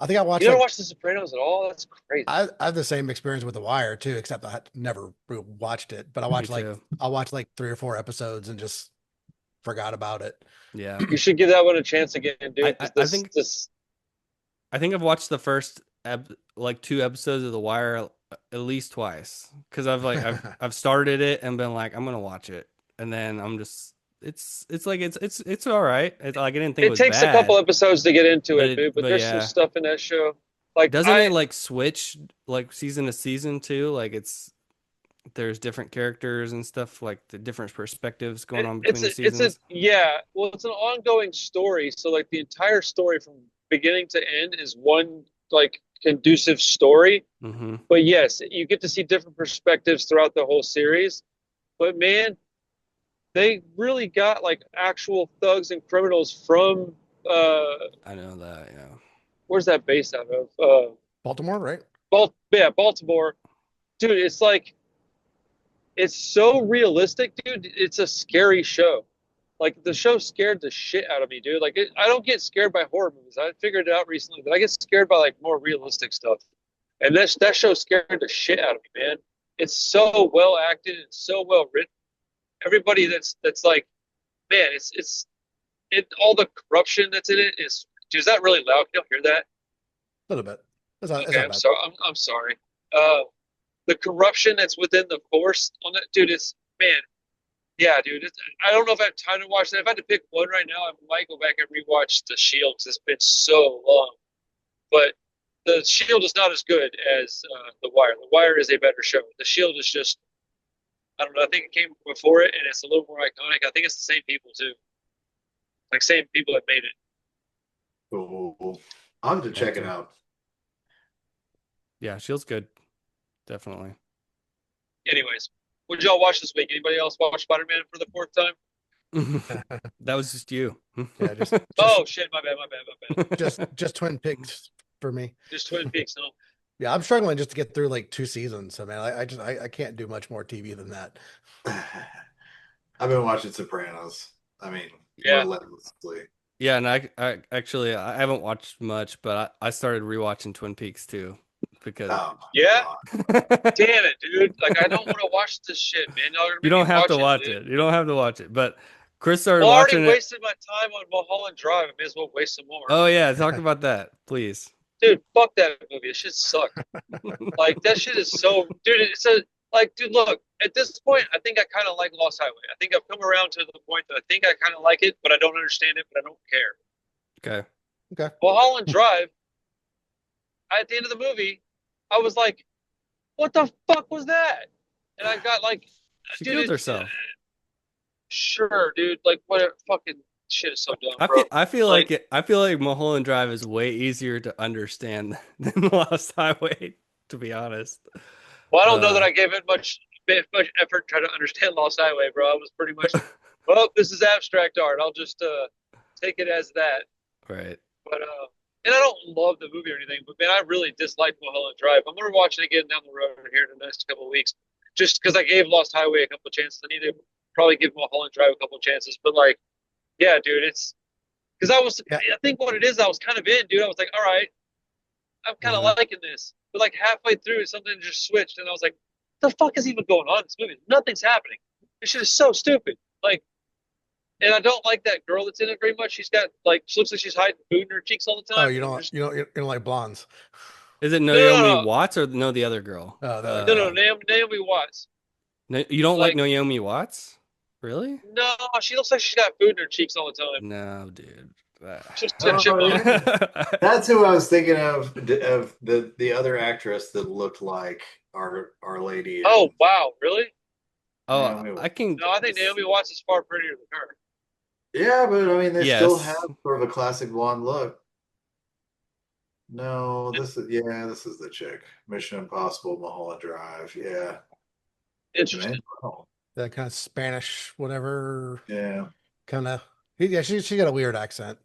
I think I You watched never like watched The Sopranos at all? That's crazy. I have the same experience with The Wire too, except I had never watched it. But Me too. I watched like 3 or 4 episodes and just forgot about it. Yeah. You should give that one a chance again, I, dude. I, 'Cause I this think this I think I've watched the first like 2 episodes of The Wire at least twice because I've started it and been like I'm gonna watch it, and then I'm just it's like it's all right. It's like I didn't think it it was takes a couple bad, episodes to get into it, dude. But but there's some yeah, stuff in that show. Like doesn't it like switch like season to season too? Like there's different characters and stuff like the different perspectives going on between the it's a seasons. yeah. Well, it's an ongoing story. So like the entire story from beginning to end is one like conducive story. Mm-hmm. But yes, you get to see different perspectives throughout the whole series. But man, they really got like actual thugs and criminals from I know that. Yeah. where's that based out of? Baltimore, right? Baltimore. Dude, it's like it's so realistic, dude. It's a scary show. Like the show scared the shit out of me, dude. Like I don't get scared by horror movies. I figured it out recently, but I get scared by like more realistic stuff. And that show scared the shit out of me, man. It's so well acted. It's so well written. Everybody that's like, man, it all the corruption that's in it is. Dude, is that really loud? Can you hear that? A little bit. It's Okay, not I'm bad. sorry. I'm sorry. The corruption that's within the force on that, dude. It's man, yeah, dude. I don't know if I have time to watch that. If I had to pick one right now, I might go back and rewatch The Shield because it's been so long. But The Shield is not as good as The Wire. The Wire is a better show. The Shield is just, I don't know. I think it came before it, and it's a little more iconic. I think it's the same people too, like same people that made it. Cool. I'll have to check it Okay. out. Yeah, Shield's good. Definitely. Anyways, what did y'all watch this week? Anybody else watch Spider-Man for the fourth time? That was just you. Yeah, just Oh shit, my bad. just Twin Peaks for me. Just Twin Peaks, no. Yeah, I'm struggling just to get through like 2 seasons. So man, I can't do much more TV than that. I've been watching Sopranos. I mean, Yeah. relentlessly. Yeah, and I actually I haven't watched much, but I started rewatching Twin Peaks too because Oh, my Yeah? God. Damn it, dude. Like I don't want to watch this shit, man. Y'all are you don't making me have to watch dude. it. You don't have to watch it. But Chris started Well, I already watching it. wasted my time on Mulholland Drive. I may as well waste some more. Oh yeah, talk about that, please. Dude, fuck that movie. It shit sucked. Like that shit is so dude, it's a like dude, look, at this point I think I kinda like Lost Highway. I think I've come around to the point that I think I kinda like it, but I don't understand it, but I don't care. Okay. Mulholland Drive, at the end of the movie, I was like, what the fuck was that? And I got like She dude, killed herself. Sure, dude. Like what fucking shit is so dumb, I bro. feel I feel Like- like I feel like Mulholland Drive is way easier to understand than Lost Highway, to be honest. Well, I don't know that I gave it much effort trying to understand Lost Highway, bro. I was pretty much, well, this is abstract art. I'll just take it as that. Right. But and I don't love the movie or anything, but man, I really disliked Mulholland Drive. I'm gonna watch it again down the road here in the next couple of weeks, just because I gave Lost Highway a couple of chances. I need to probably give Mulholland Drive a couple of chances. But like, yeah, dude, it's because I think what it is, I was kind of in, dude. I was like, all right, I'm kind of liking this. But like halfway through, something just switched, and I was like, the fuck is even going on in this movie? Nothing's happening. This shit is so stupid. Like, and I don't like that girl that's in it very much. She's got like, she looks like she's hiding food in her cheeks all the Oh, time. you And don't just, you don't like blondes? Is it no, no, Naomi no, Watts or no the other girl? Oh, the other no, no, girl. Naomi Watts. You don't like Like, Naomi Watts? Really? no, she looks like she's got food in her cheeks all the time. No, dude. Just Oh, chipmunk. yeah. That's who I was thinking of the other actress that looked like our lady. Oh wow, really? Oh, Naomi I can. No, I think Naomi Watts is far prettier than her. Yeah, but I mean, they still have Yes. sort of a classic blonde look. No, this is the chick. Mission Impossible, Mulholland Drive. Yeah, Interesting. Oh, That kind of Spanish, whatever yeah, kind of. Yeah, she got a weird accent.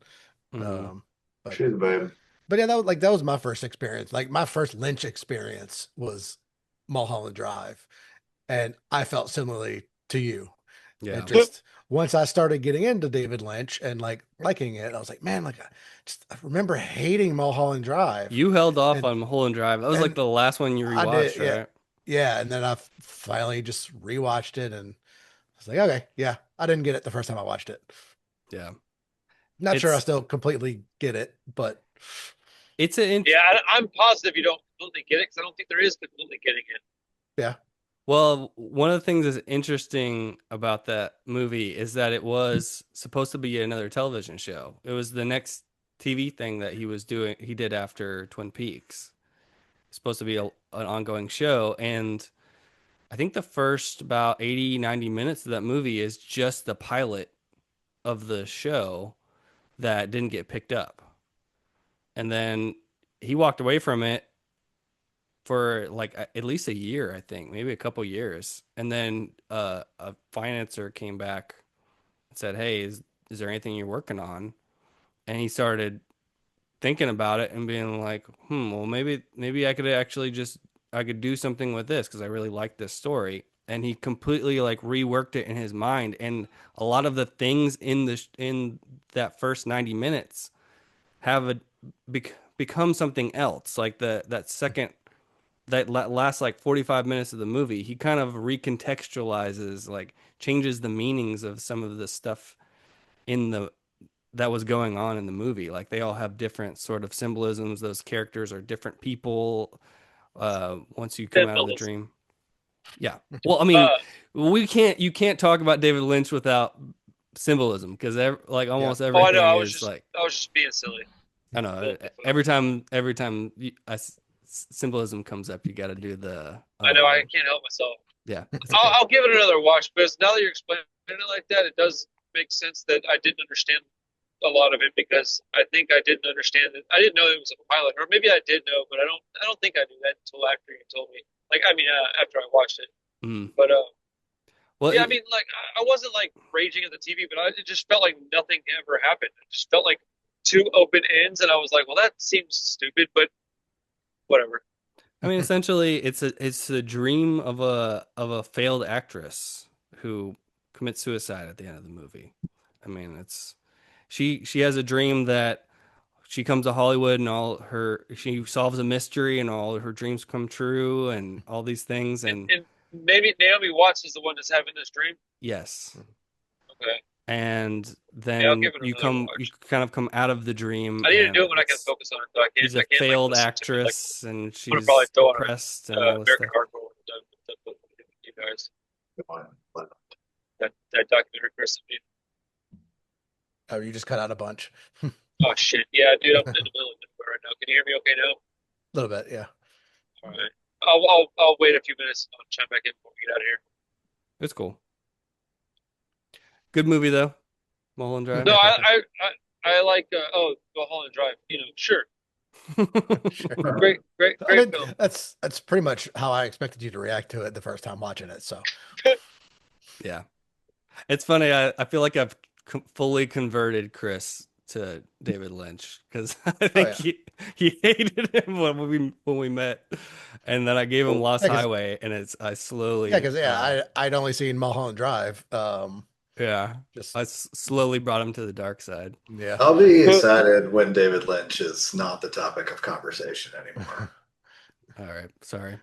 Mhm. But she's a babe. yeah, that was my first experience. Like my first Lynch experience was Mulholland Drive, and I felt similarly to you. Yeah. It just once I started getting into David Lynch and like liking it, I was like, man, like I remember hating Mulholland Drive. You held off and on Mulholland Drive. That was like and the last one you I did, rewatched, yeah, right? yeah. And then I finally just rewatched it, and I was like, okay, yeah, I didn't get it the first time I watched it. Yeah. Not sure I It's still completely get it, but it's an Yeah, I'm positive you don't completely get it because I don't think there is completely getting it. yeah, well, one of the things that's interesting about that movie is that it was supposed to be another television show. It was the next TV thing that he did after Twin Peaks. It's supposed to be an ongoing show. And I think the first about 80, 90 minutes of that movie is just the pilot of the show that didn't get picked up. And then he walked away from it for like at least a year, I think, maybe a couple years. And then a financer came back and said, "Hey, is there anything you're working on?" And he started thinking about it and being like, well, maybe I could do something with this because I really like this story." And he completely like reworked it in his mind, and a lot of the things in that first 90 minutes have become something else. Like that second that last like 45 minutes of the movie, he kind of recontextualizes, like changes the meanings of some of the stuff in the that was going on in the movie. Like they all have different sort of symbolisms. Those characters are different people. Once you come out of the Symbolism. dream. Yeah. Well, I mean, you can't talk about David Lynch without symbolism because like almost Oh, I know. everything is like, I was just being silly. I don't know. Every time symbolism comes up, you got to do the. I know. I can't help myself. Yeah. I'll give it another watch because now that you're explaining it like that, it does make sense that I didn't understand a lot of it because I think I didn't understand it. I didn't know it was a pilot, or maybe I did know, but I don't think I knew that until after you told me. Like, I mean, after I watched it. Mm. But Well, yeah, I mean, like I wasn't like raging at the TV, but it just felt like nothing ever happened. It just felt like two open ends, and I was like, well, that seems stupid, but whatever. I mean, essentially, it's a dream of a failed actress who commits suicide at the end of the movie. I mean, she has a dream that she comes to Hollywood and she solves a mystery and all her dreams come true and all these things. And And maybe Naomi Watts is the one that's having this dream. yes, Okay. and Yeah, I'll then give it you another watch. kind of come out of the dream. I need to and do it when I can it's- focus on it. Though. I can't. She's a I can't, failed like, listen to it, actress and I'm she's gonna probably throw on depressed and a all this American stuff. Hardcore with you guys. Come on. That documentary Chris sent me. oh, you just cut out a bunch. Oh shit! Yeah, dude, I'm in the middle of nowhere right now. Can you hear me okay now? A little bit, yeah. All right. I'll wait a few minutes. I'll chime back in before we get out of here. It's cool. Good movie though, Mulholland Drive. No, I like Mulholland Drive. You know, sure, Sure. great I mean, film. that's pretty much how I expected you to react to it the first time watching it. So Yeah, it's funny. I feel like I've fully converted Chris to David Lynch because I think he hated him when we met, and then I gave him Lost Yeah, 'cause- Highway, and I slowly because I'd only seen Mulholland Drive. I slowly brought him to the dark side. Yeah. I'll be excited when David Lynch is not the topic of conversation anymore. All right, sorry.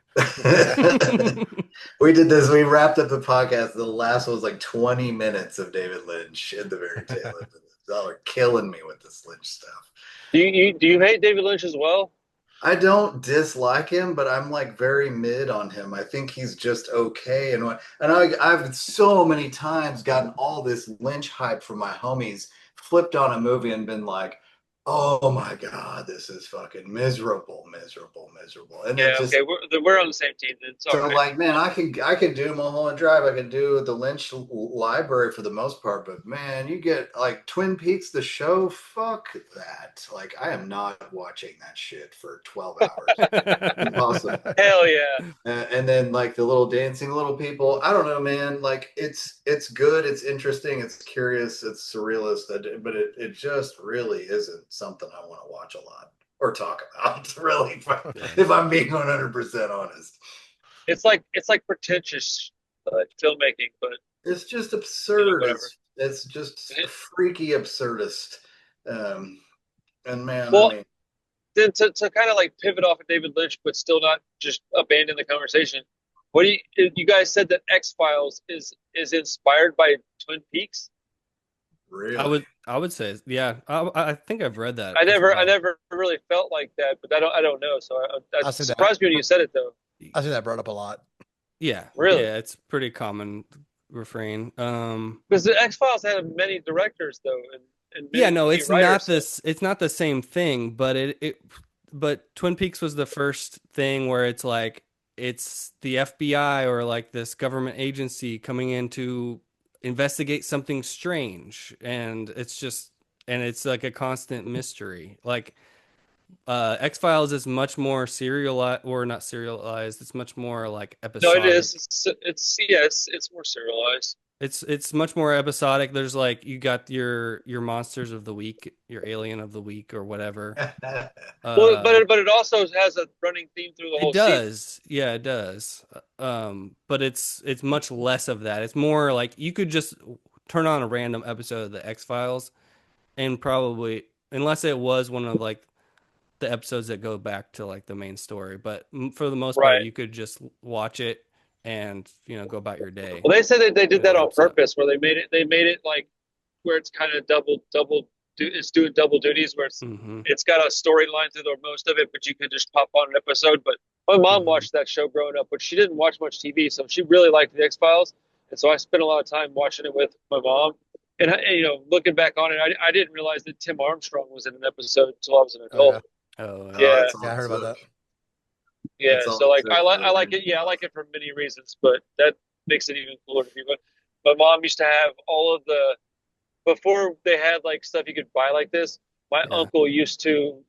We did this. We wrapped up the podcast. The last one was like 20 minutes of David Lynch at the very tail end of this. Y'all are killing me with this Lynch stuff. Do you hate David Lynch as well? I don't dislike him, but I'm like very mid on him. I think he's just okay. I've so many times gotten all this Lynch hype from my homies, flipped on a movie and been like, oh my God, this is fucking miserable, miserable, miserable. And it Yeah, just okay, we're on the same team. Then it's all so right. like, man, I can do Mulholland Drive. I can do the Lynch library for the most part, but man, you get like Twin Peaks, the show. Fuck that. Like, I am not watching that shit for 12 hours. Impossible. Hell yeah. And then like the little dancing little people. I don't know, man. Like it's good. It's interesting. It's curious. It's surrealist. But it just really isn't something I want to watch a lot or talk about. Really, if I'm being 100% honest. It's like pretentious filmmaking, but It's just absurd. whatever. It's just freaky absurdist. And man, Well, I mean, then to kind of like pivot off of David Lynch, but still not just abandon the conversation. What do you guys said that X-Files is inspired by Twin Peaks? really. I would say, yeah. I think I've read that I as never I well. never really felt like that, but I don't know. So I that see that. surprised me when you said it though. I see that brought up a lot. Yeah, Really? yeah, it's pretty common refrain. Because the X-Files had many directors though, and Yeah, many no, it's writers. not this. It's not the same thing, but but Twin Peaks was the first thing where it's like it's the FBI or like this government agency coming in to investigate something strange, and it's like a constant mystery. Like X-Files is much more serialized, or not serialized. It's much more like No, it episodic. is. It's yeah, it's more serialized. It's much more episodic. There's like you got your monsters of the week, your alien of the week, or whatever. Well, Uh, but it also has a running theme through the it whole season. does, yeah, it does. But it's much less of that. It's more like you could just turn on a random episode of the X-Files and probably, unless it was one of like the episodes that go back to like the main story, but for the most part, Right. you could just watch it and go about your day. Well, they said that they did It that on wraps up. purpose, where they made it like where it's kind of it's doing double duties, where Hmm. it's got a storyline through the most of it, but you could just pop on an episode. But my mom Mhm. watched that show growing up, but she didn't watch much TV, so she really liked the X Files, and so I spent a lot of time watching it with my mom. And looking back on it, I didn't realize that Tim Armstrong was in an episode until I was an Oh, adult. yeah. Oh, Yeah. It's on Yeah, I heard about that. Twitch. Yeah, It's on so like Twitch, I like it. Yeah, I like it for many reasons, but that makes it even cooler to me. But my mom used to have all of the before they had like stuff you could buy like this. My Yeah. uncle used to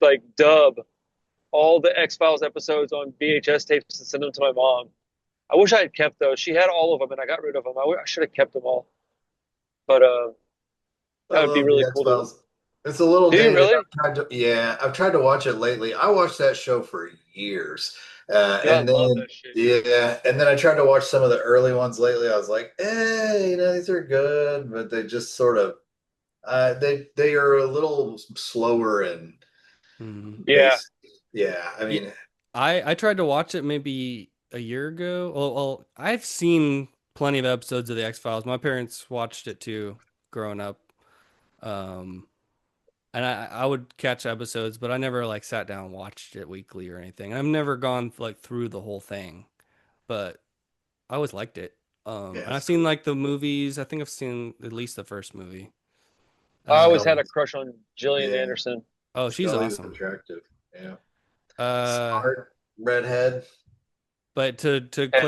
like dub all the X Files episodes on VHS tapes and send them to my mom. I wish I had kept those. She had all of them, and I got rid of them. I should have kept them all. But I that would be love really the X cool to. Files. It's a little Do you dated. really? I've tried to watch it lately. I watched that show for years, Yeah, I and love then that shit. I tried to watch some of the early ones lately. I was like, these are good, but they just sort of they are a little slower and Mhm. Yeah. paced. Yeah, I mean, I tried to watch it maybe a year ago. Well, I've seen plenty of episodes of the X-Files. My parents watched it too, growing up. Um, and I would catch episodes, but I never like sat down and watched it weekly or anything. And I've never gone like through the whole thing, but I always liked it. yeah, And I've it's seen cool. like the movies. I think I've seen at least the first movie. I always had Um, a crush on Gillian Yeah, Anderson. oh, she's Scully's awesome. attractive. Yeah, Uh, smart redhead. But Hell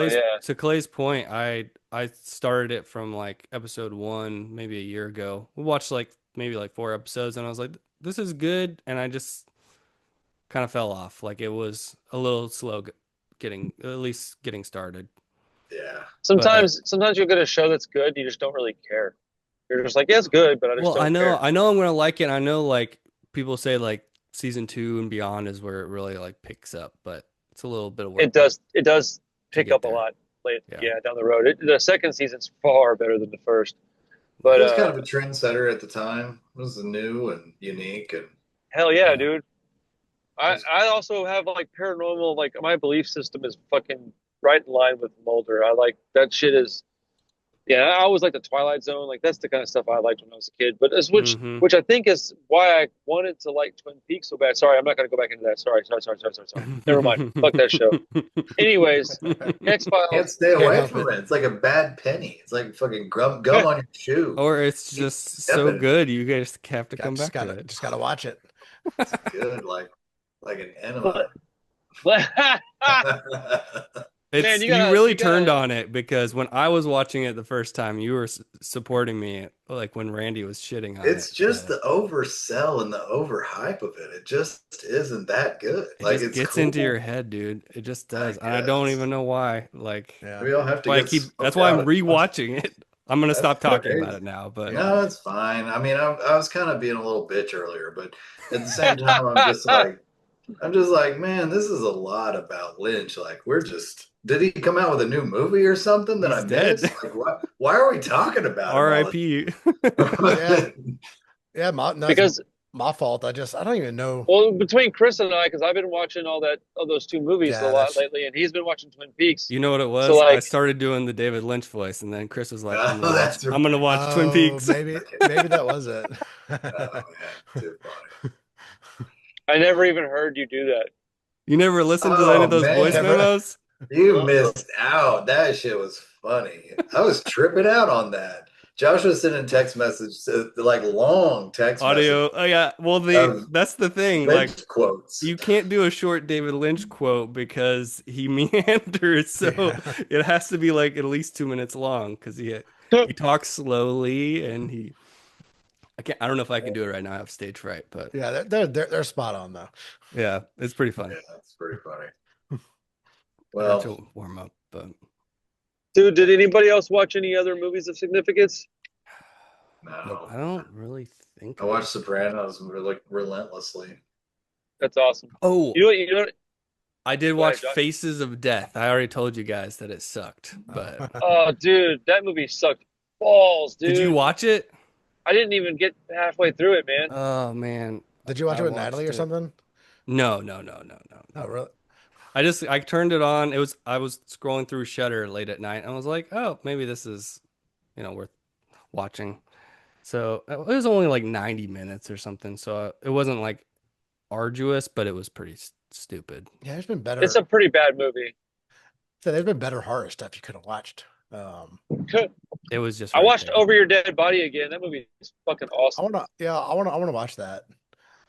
yeah. to Clay's point, I started it from like episode one, maybe a year ago. We watched like maybe like 4 episodes, and I was like, this is good, and I just kind of fell off. Like it was a little slow getting at least getting started. Yeah, But Sometimes you'll get a show that's good, you just don't really care. You're just like, yeah, it's good, but I just well, don't care. I know I'm gonna like it. I know like people say like season 2 and beyond is where it really like picks up, but it's a little bit of work. It does to pick get up a there. lot late, Yeah. down the road. The second season's far better than the first. But it was kind of a trendsetter at the time. It was new and unique, and hell yeah, Yeah. dude. I also have like paranormal, like my belief system is fucking right in line with Mulder. I like that shit is yeah, I always like the Twilight Zone. Like that's the kind of stuff I liked when I was a kid. But it's Mm-hmm. which I think is why I wanted to like Twin Peaks so bad. Sorry, I'm not gonna go back into that. Sorry. Never mind. Fuck that show. Anyways, X Can't Files. stay Can't away help from it. it. It's like a bad penny. It's like fucking gum on your shoe. Or it's Keep just so stepping. good, you guys have to Got come just back to gotta it. just gotta watch it. It's good, like an enema. Man, You really you turned gotta. on it because when I was watching it the first time, you were supporting me, like when Randy was shitting on It's it. just So the oversell and the overhype of it. It just isn't that good. it Like just it's gets into your cool, head, dude. It just I does, and I don't guess. even know why. Like Yeah. Maybe I'll have to why I get keep. That's smoked why out I'm and watch it. rewatching it. I'm gonna That's stop talking about crazy. it now, but No, it's fine. I mean, I was kind of being a little bitch earlier, but at the same time, I'm just like, man, this is a lot about Lynch. Like, did he come out with a new movie or something that I he's dead. missed? Like, why are we talking about him all R.I.P. Yeah, the yeah, no, it's Because my fault. I don't even know. well, between Chris and I, because I've been watching all those two movies a Yeah, lot that's lately, and he's been watching Twin Peaks. You know what it So was? I like, started doing the David Lynch voice, and then Chris was like, Oh, that's right. I'm gonna watch Twin oh Peaks." maybe that was it. Oh man, too funny. I never even heard you do that. You never listened to any of Oh those voice man, Never. memos? you Uh-uh. missed out. That shit was funny. I was tripping out on that. Josh was sending text messages, like long text messages Audio. Oh yeah. Well, of that's the thing. Like Lynch quotes. you can't do a short David Lynch quote because he meanders, so Yeah. it has to be like at least 2 minutes long because he talks slowly and I can't. I don't know if I can do it right now. I have stage fright, but Yeah, they're spot on though. yeah, it's pretty funny. Yeah, that's pretty funny. Hard Well, to warm up, but Dude, did anybody else watch any other movies of significance? Nope. no. I don't really think. I watched Sopranos like relentlessly. That's awesome. Oh, You know what? I did Go ahead, watch Josh. Faces of Death. I already told you guys that it sucked, but Oh, dude, that movie sucked balls, did you dude. watch it? I didn't even get halfway through it, man. Oh man, Did you watch I it with Natalie watched or it. something? No. Oh, really? I turned it on. I was scrolling through Shudder late at night and I was like, oh, maybe this is, worth watching. So it was only like 90 minutes or something. So it wasn't like arduous, but it was pretty stupid. Yeah, there's been It's better. a pretty bad movie. So there's been better horror stuff you could have watched. It was just I right watched there. Over Your Dead Body again. That movie is fucking awesome. I wanna watch that.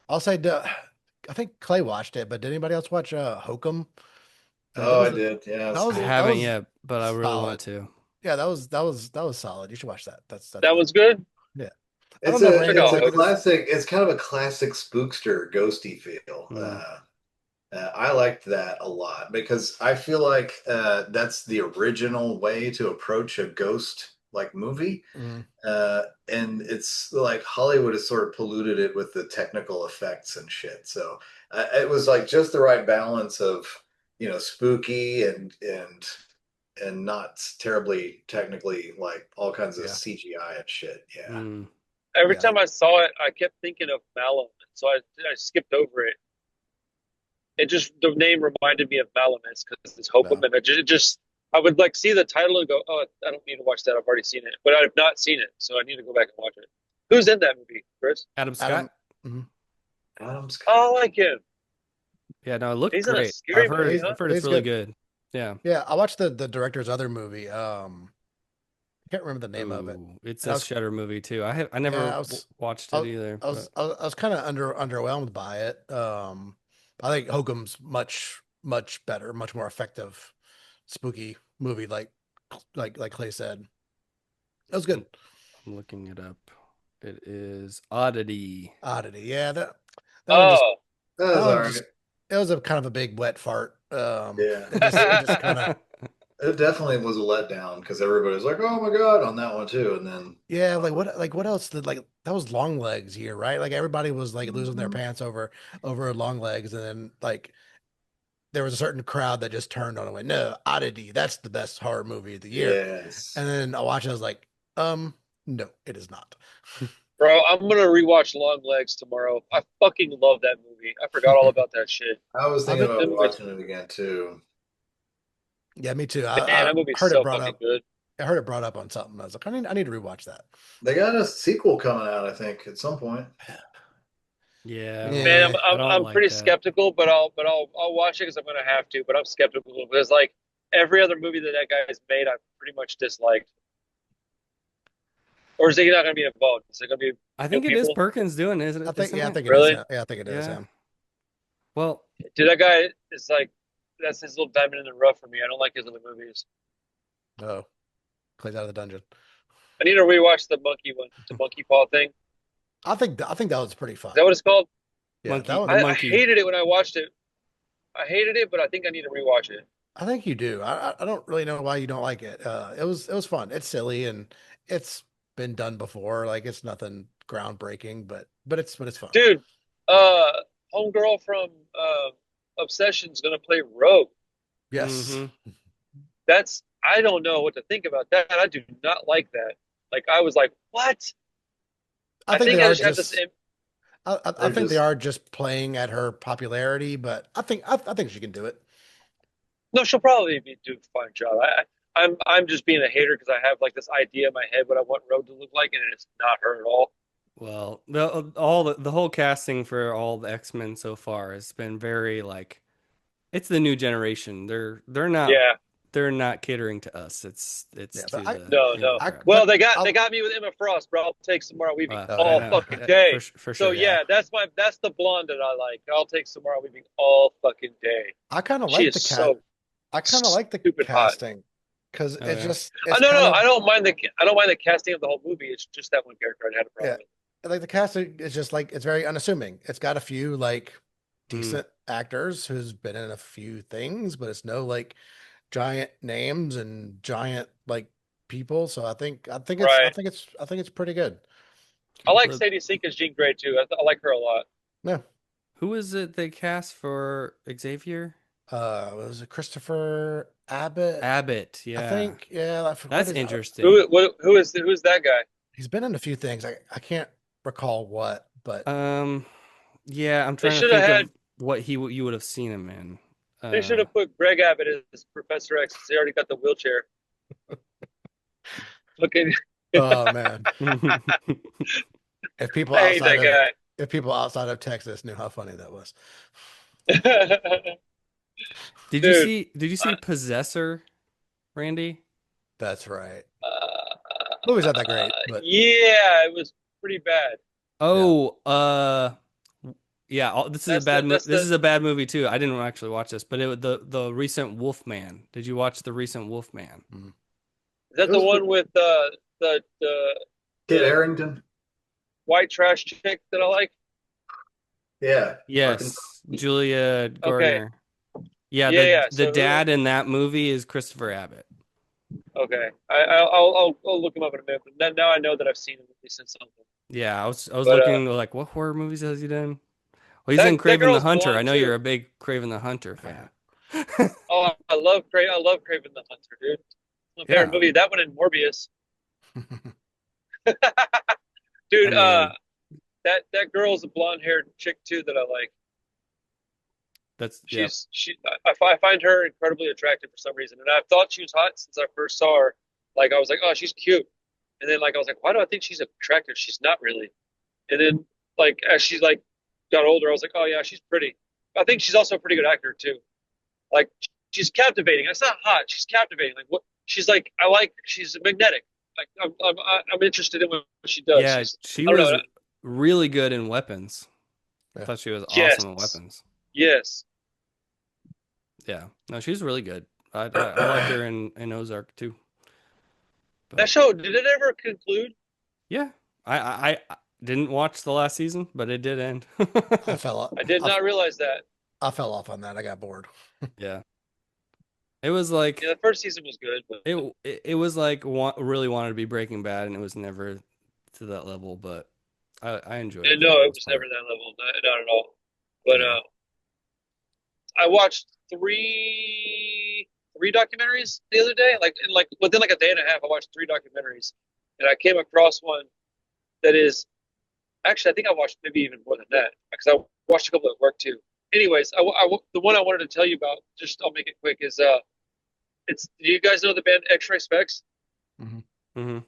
I'll say, I think Clay watched it, but did anybody else watch Hokum? That Oh, I was did. Yeah, that it's I was cool. that haven't was yet, but I really want solid. to. Yeah, that was solid. You should watch that. That's That good. was good. Yeah, I don't It's know, a Randy. Check out it's Like a it is. classic. It's kind of a classic spookster ghosty feel. Hmm. I liked that a lot because I feel like that's the original way to approach a ghost like movie. Mm, And it's like Hollywood has sort of polluted it with the technical effects and shit. So it was like just the right balance of spooky and not terribly technically like all kinds of yeah, CGI and shit. Yeah. Hmm. Every yeah, time I saw it, I kept thinking of Malum, so I skipped over it. It just the name reminded me of Malum because it's Hokum, no. and I would like see the title and go, oh, I don't need to watch that. I've already seen it, but I've not seen it, so I need to go back and watch it. Who's in that movie, Chris? Adam Adam. Scott. Mhm. Adam's Oh, I like him. Yeah, no, it looked He's in a great. scary movie, huh? I've heard it's He's really good. good. Yeah. Yeah, I watched the director's other movie. I can't remember the name of it. Ooh, it's And I a was Shudder movie too. I yeah, never watched it either, but I was kind of underwhelmed by it. I think Hokum's much better, much more effective, spooky movie. Like Clay said, that was good. I'm looking it up. It is Oddity. Oddity, yeah. That one just Oh, That that was all one right. just it was a kind of a big wet fart. Yeah. It just kind of It definitely was a letdown because everybody was like, "Oh my god" on that one too, and then yeah. Like what else did like that was Long Legs here, right? Like everybody was like losing their pants over Long Legs, and then like there was a certain crowd that just turned on and went, no, Oddity, that's the best horror movie of the year. yes, And then I watched it, I was like, no, it is not. Bro, I'm gonna rewatch Long Legs tomorrow. I fucking love that movie. I forgot all about that shit. I was I've thinking been, about That movie's watching it again too. yeah, me too. man, I that movie's heard it so brought fucking up. good. I heard it brought up on something. I was like, I need to rewatch that. They got a sequel coming out, I think, at some point. Yeah, Man, Yeah, I don't I'm like pretty that. skeptical, but I'll watch it because I'm gonna have to. But I'm skeptical because like every other movie that that guy's made, I've pretty much disliked. Or is he not gonna be involved? Is it gonna be I new think it is people? Perkins doing it, I think. isn't Yeah, I it? think it is Really? him. Yeah, I think it is Yeah. him. Well, Dude, that guy is like that's his little diamond in the rough for me. I don't like his other movies. Oh, Clay's out of the dungeon. I need to rewatch the monkey one, the monkey paw thing. Is I think that was pretty fun. that what it's called? Yeah, that the one. I monkey. hated it when I watched it. I hated it, but I think I need to rewatch it. I think you do. I don't really know why you don't like it. It was fun. It's silly and it's been done before. Like it's nothing groundbreaking, but it's fun. Dude, Yeah. uh, homegirl from Obsession's gonna play Rogue. Yes. Hmm. That's I don't know what to think about that. I do not like that. Like I was like, what? I I think they think I are just have this. just. I They're think they just are just playing at her popularity, but I think she can do it. No, she'll probably do a fine job. I'm just being a hater because I have like this idea in my head what I want Rogue to look like, and it's not her at all. Well, the whole casting for all the X-Men so far has been very like it's the new generation. Yeah, They're not catering to us. It's Yeah, but to the no, younger no. I crowd. Well, but they I'll got me with Emma Frost, bro. I'll take Samara Weaving I all okay. know fucking day. for So sure. Yeah. yeah, that's the blonde that I like. I'll take Samara Weaving all fucking day. I kind of She like is the cat. so I kind of like the stupid hot. casting because Oh it's yeah. just I it's no, kind no, of I don't mind the casting of the whole movie. It's just that one character I had a yeah. problem with. Like the casting is just like it's very unassuming. It's got a few like Mm. decent actors who's been in a few things, but it's no like giant names and giant like people. So Right. I think it's pretty good. I like The, Sadie Sink as Jean Grey too. I like her a lot. Yeah. who is it they cast for Xavier? Was it Christopher Abbott? Abbott. I Yeah, think. Yeah. What that's is interesting. Who's that guy? he's been in a few things. I can't recall what, but Um, yeah, I'm They trying to should have think had of what you would have seen him in. they should have put Greg Abbott as Professor X. 'Cause he already got the wheelchair. Looking, oh man, if people I hate outside of that if people outside of Texas knew how funny that was. guy. Dude, Did you see Possessor, Randy? That's right. uh, Movie's not that great, but yeah, it was pretty bad. yeah. Oh, yeah. This is a That's this the is a bad movie too. I didn't actually watch this, but the recent Wolfman. Did you watch the recent Wolfman? Mm. is that it the was one with the Kid the Harrington. white trash chick that I like? Yeah. Arkansas. Yes, Julia Okay, Gardner. Yeah, yeah, yeah. the So who? dad in that movie is Christopher Abbott. Okay, I'll look him up in a minute. But now I know that I've seen him at least in something. Yeah, I was But looking like what horror movies has he done? Well, he's in that Craven the girl's Hunter. I blonde know you're too. a big Craven the Hunter fan. Oh, I love Craven the Hunter, dude. My favorite Yeah, movie. That one and Morbius. I Dude, mean that girl's a blonde haired chick too that I like. that's yeah. I find her incredibly attractive for some reason, and I've thought she was hot since I first saw her. Like I was like, oh, she's cute, and then like I was like, why do I think she's attractive? She's not really. And then like as she's like got older, I was like, oh yeah, she's pretty. I think she's also a pretty good actor too. Like she's captivating. It's not hot. She's captivating. Like what? She's like I like. She's magnetic. Like I'm interested in what she does. Yeah, She's she I don't was know. really good in Weapons. I Yeah. thought she was awesome in Yes, Weapons. yes. Yeah, no, she's really good. I liked her in Ozark too. That But show did it ever conclude? yeah, I didn't watch the last season, but it did end. I fell off. I did not realize that. I fell off on that. I got bored. Yeah, it was like Yeah, the first season was good, but it was like really wanted to be Breaking Bad, and it was never to that level. But I enjoyed it for no, the it most was never part. that level, not at all. But Yeah. I watched three documentaries the other day. Like within like a day and a half, I watched three documentaries, and I came across one that is Actually, I think I watched maybe even more than that because I watched a couple at work too. Anyways, the one I wanted to tell you about, just I'll make it quick, is it's do you guys know the band X-Ray Specs? Mhm. Hmm.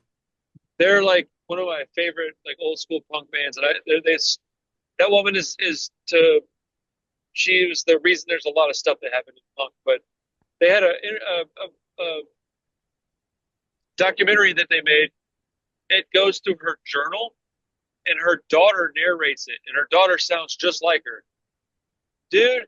They're like one of my favorite like old school punk bands, and that woman is to she was the reason there's a lot of stuff that happened in punk. But they had a documentary that they made. It goes through her journal, and her daughter narrates it, and her daughter sounds just like her. Dude,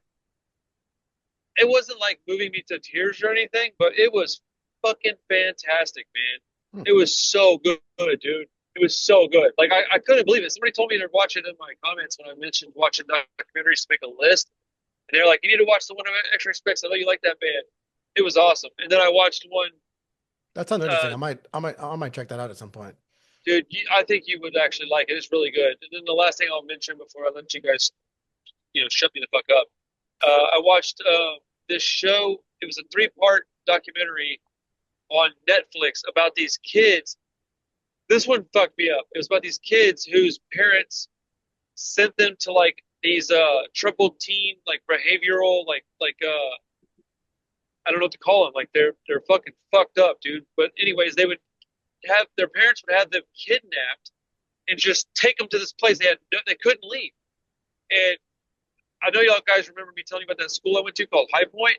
it wasn't like moving me to tears or anything, but it was fucking fantastic, man. Hmm. It was so good, dude. It was so good. Like I couldn't believe it. Somebody told me to watch it in my comments when I mentioned watching documentaries to make a list, and they're like, "You need to watch the one of Extra Specs. I know you like that band." It was awesome. And then I watched one. That sounds interesting. Uh, I might check that out at some point. Dude, I think you would actually like it. It's really good. And then the last thing I'll mention before I let you guys, shut me the fuck up. I watched this show. It was a three-part documentary on Netflix about these kids. This one fucked me up. It was about these kids whose parents sent them to like these troubled teen like behavioral I don't know what to call them. Like they're fucking fucked up, dude. But anyways, their parents would have them kidnapped and just take them to this place. They couldn't leave. And I know y'all guys remember me telling you about that school I went to called High Point.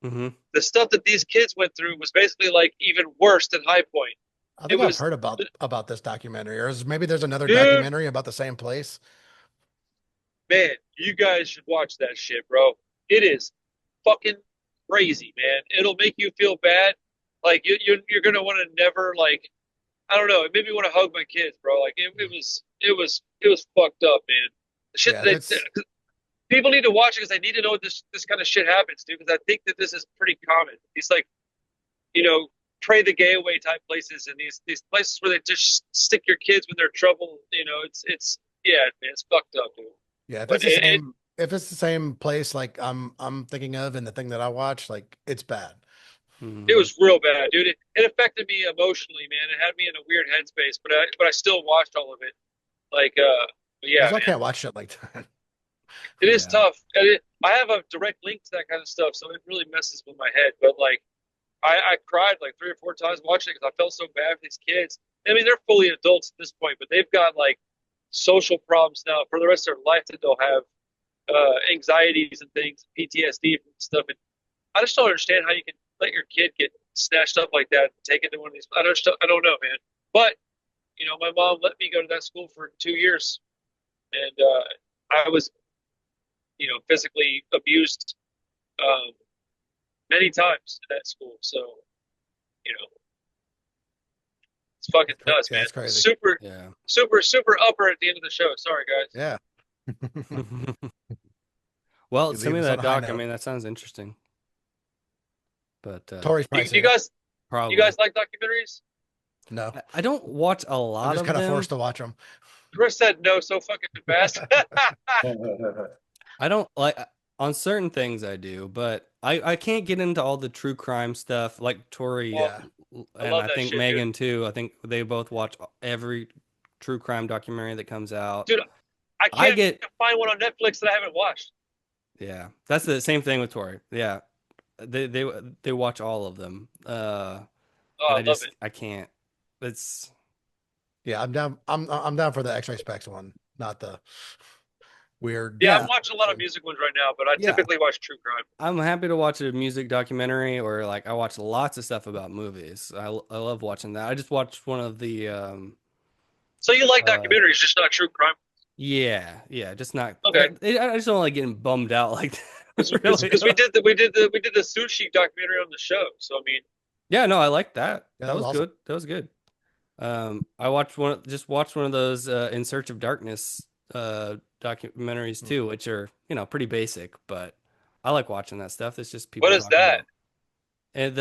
Hmm. The stuff that these kids went through was basically like even worse than High Point. I It think I've was, heard about this documentary, or maybe there's another dude, documentary about the same place. man, you guys should watch that shit, bro. It is fucking crazy, man. It'll make you feel bad. Like you're gonna want to never like I don't know. It made me want to hug my kids, bro. Like it was fucked up, man. The shit Yeah, that that's people need to watch it because they need to know this kind of shit happens, dude. Because I think that this is pretty common. These like pray the gay away type places and these places where they just stick your kids when they're trouble. It's yeah, man, it's fucked up, dude. yeah. If But it's the same, if it's the same place, like I'm thinking of, and the thing that I watched, like it's bad. it Hmm. was real bad, dude. It affected me emotionally, man. It had me in a weird headspace, but I still watched all of it. Like, but yeah, Because I man, can't watch shit like that. it is Yeah. tough. I have a direct link to that kind of stuff, so it really messes with my head. But like, I cried like 3 or 4 times watching it because I felt so bad for these kids. I mean, they're fully adults at this point, but they've got like social problems now for the rest of their life that they'll have anxieties and things, PTSD and stuff. And I just don't understand how you can let your kid get snatched up like that and take it to one of these. I don't know, man. But my mom let me go to that school for 2 years, and I was, physically abused um, many times at that school. So, you know, it's fucking nuts, Yeah, man. it's crazy. Super, Yeah. super, super upper at the end of the show. Sorry, guys. Yeah. Well, You send leave me us on that a high doc. I note. mean, that sounds interesting. But Tori's You, probably you seen it. guys, you probably. guys like documentaries? No, I don't watch a I'm lot just of kind of them. forced to watch them. Chris said no so fucking fast. I don't like on certain things I do, but I can't get into all the true crime stuff like Tori Oh, Yeah. I and love I that think shit, dude. Megan too. I think they both watch every true crime documentary that comes out. Dude, I I can't get find one on Netflix that I haven't watched. yeah. That's the same thing with Tori. Yeah. They watch all of them. Oh, And I love it. I can't. It's Yeah, I'm down. I'm down for the X-ray specs one, not the weird. Yeah, I'm yeah. watching a lot of music ones right now, but I Yeah. typically watch true crime. I'm happy to watch a music documentary or like I watch lots of stuff about movies. I love watching that. I just watched one of the So you like uh documentaries, just not true crime? yeah, just not Okay. I just don't like getting bummed out like that. Really. Because we did the sushi documentary on the show. So I mean, Yeah, no, I like that. Yeah, That that was was awesome. good. That was good. I watched one of those In Search of Darkness documentaries too, which are, pretty basic, but I like watching that stuff. It's just what people is talking that? about and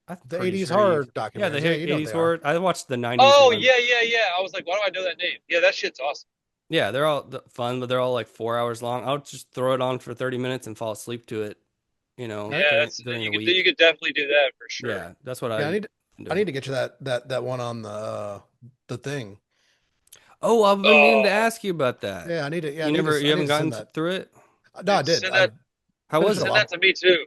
I'm The pretty 80s sure you horror yeah, the documentaries. Yeah, you know what 80s they are. horror. I watched the 90s Oh one. yeah, yeah, yeah. I was like, why do I know that name? Yeah, that shit's awesome. Yeah, they're all fun, but they're all like 4 hours long. I'll just throw it on for 30 minutes and fall asleep to it, Okay. Yeah, that's during the you week. could definitely do that for sure. Yeah, that's what Yeah, I I do. need to get you that one on the thing. Oh, I've been meaning to Oh, ask you about that. Yeah, I need to. Yeah, You I haven't need to gotten send that. through it? No, I dude, did. send I that How finished was it a it? send while. that to me too.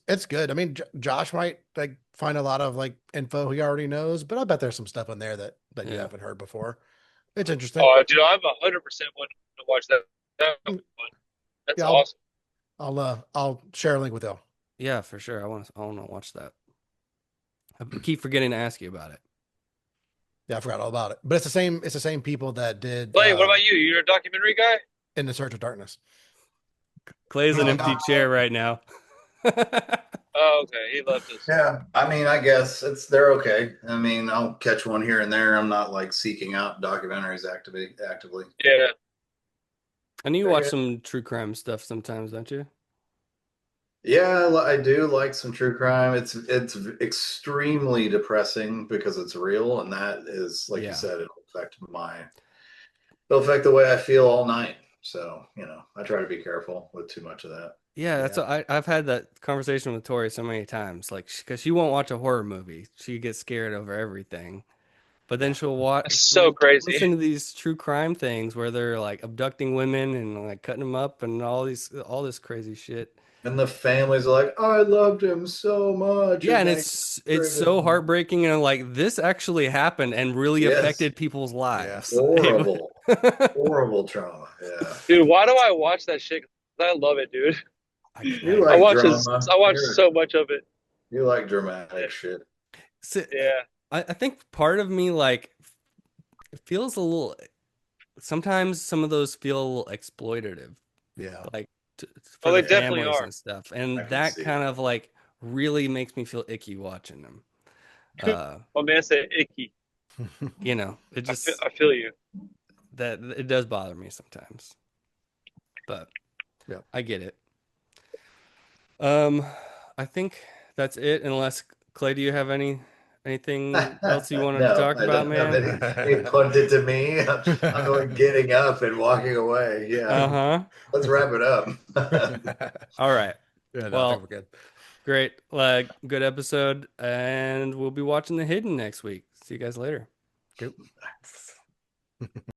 It's good. I mean, Josh might like find a lot of like info he already knows, but I bet there's some stuff in there that you Yeah. haven't heard before. It's interesting. Oh, dude, I'm 100% want to watch that. One. Mm, That's Yeah, awesome. I'll share a link with you. Yeah, for sure. I want to watch that. I keep forgetting to ask you about it. Yeah, I forgot all about it. But it's the same people that did Clay, what about you? You're a documentary guy? In the Search of Darkness. Clay's an Yeah, empty chair right now. Oh, okay. He left us. yeah. I mean, I guess they're okay. I mean, I'll catch one here and there. I'm not like seeking out documentaries actively. Yeah. And you They're watch good. some true crime stuff sometimes, don't you? Yeah, I do like some true crime. It's extremely depressing because it's real, and that is, like you Yeah. said, it'll affect the way I feel all night. So, I try to be careful with too much of that. Yeah, that's Yeah. I've had that conversation with Tori so many times. Like, because she won't watch a horror movie, she gets scared over everything. But then That's so crazy. listen to these true crime things where they're like abducting women and like cutting them up and all this crazy shit. And the families are like, I loved him so much. Yeah, And and they it's so heartbreaking and like this actually happened and really yes, affected people's lives. horrible, horrible trauma. Yeah. Dude, why do I watch that shit? 'Cause I love it, dude. You I I like watch drama. I watch so much of it. You like dramatic shit. so- Yeah. I think part of me like feels a little sometimes some of those feel a little exploitative, Yeah. like Oh, for they the definitely families are. and stuff, I and can that see kind it. of like really makes me feel icky watching them. Uh, My man said icky. it just I feel you. that it does bother me sometimes, but Yeah. I get it. Um, I think that's it. Unless Clay, do you have anything else you wanted to No, talk I about, don't have man? any pointed to me. I'm like getting up and walking away. Yeah, Uh-huh. let's wrap it up. All right. Yeah, no, I think Well, we're good. great. Good episode, and we'll be watching The Hidden next week. See you guys later. Cool.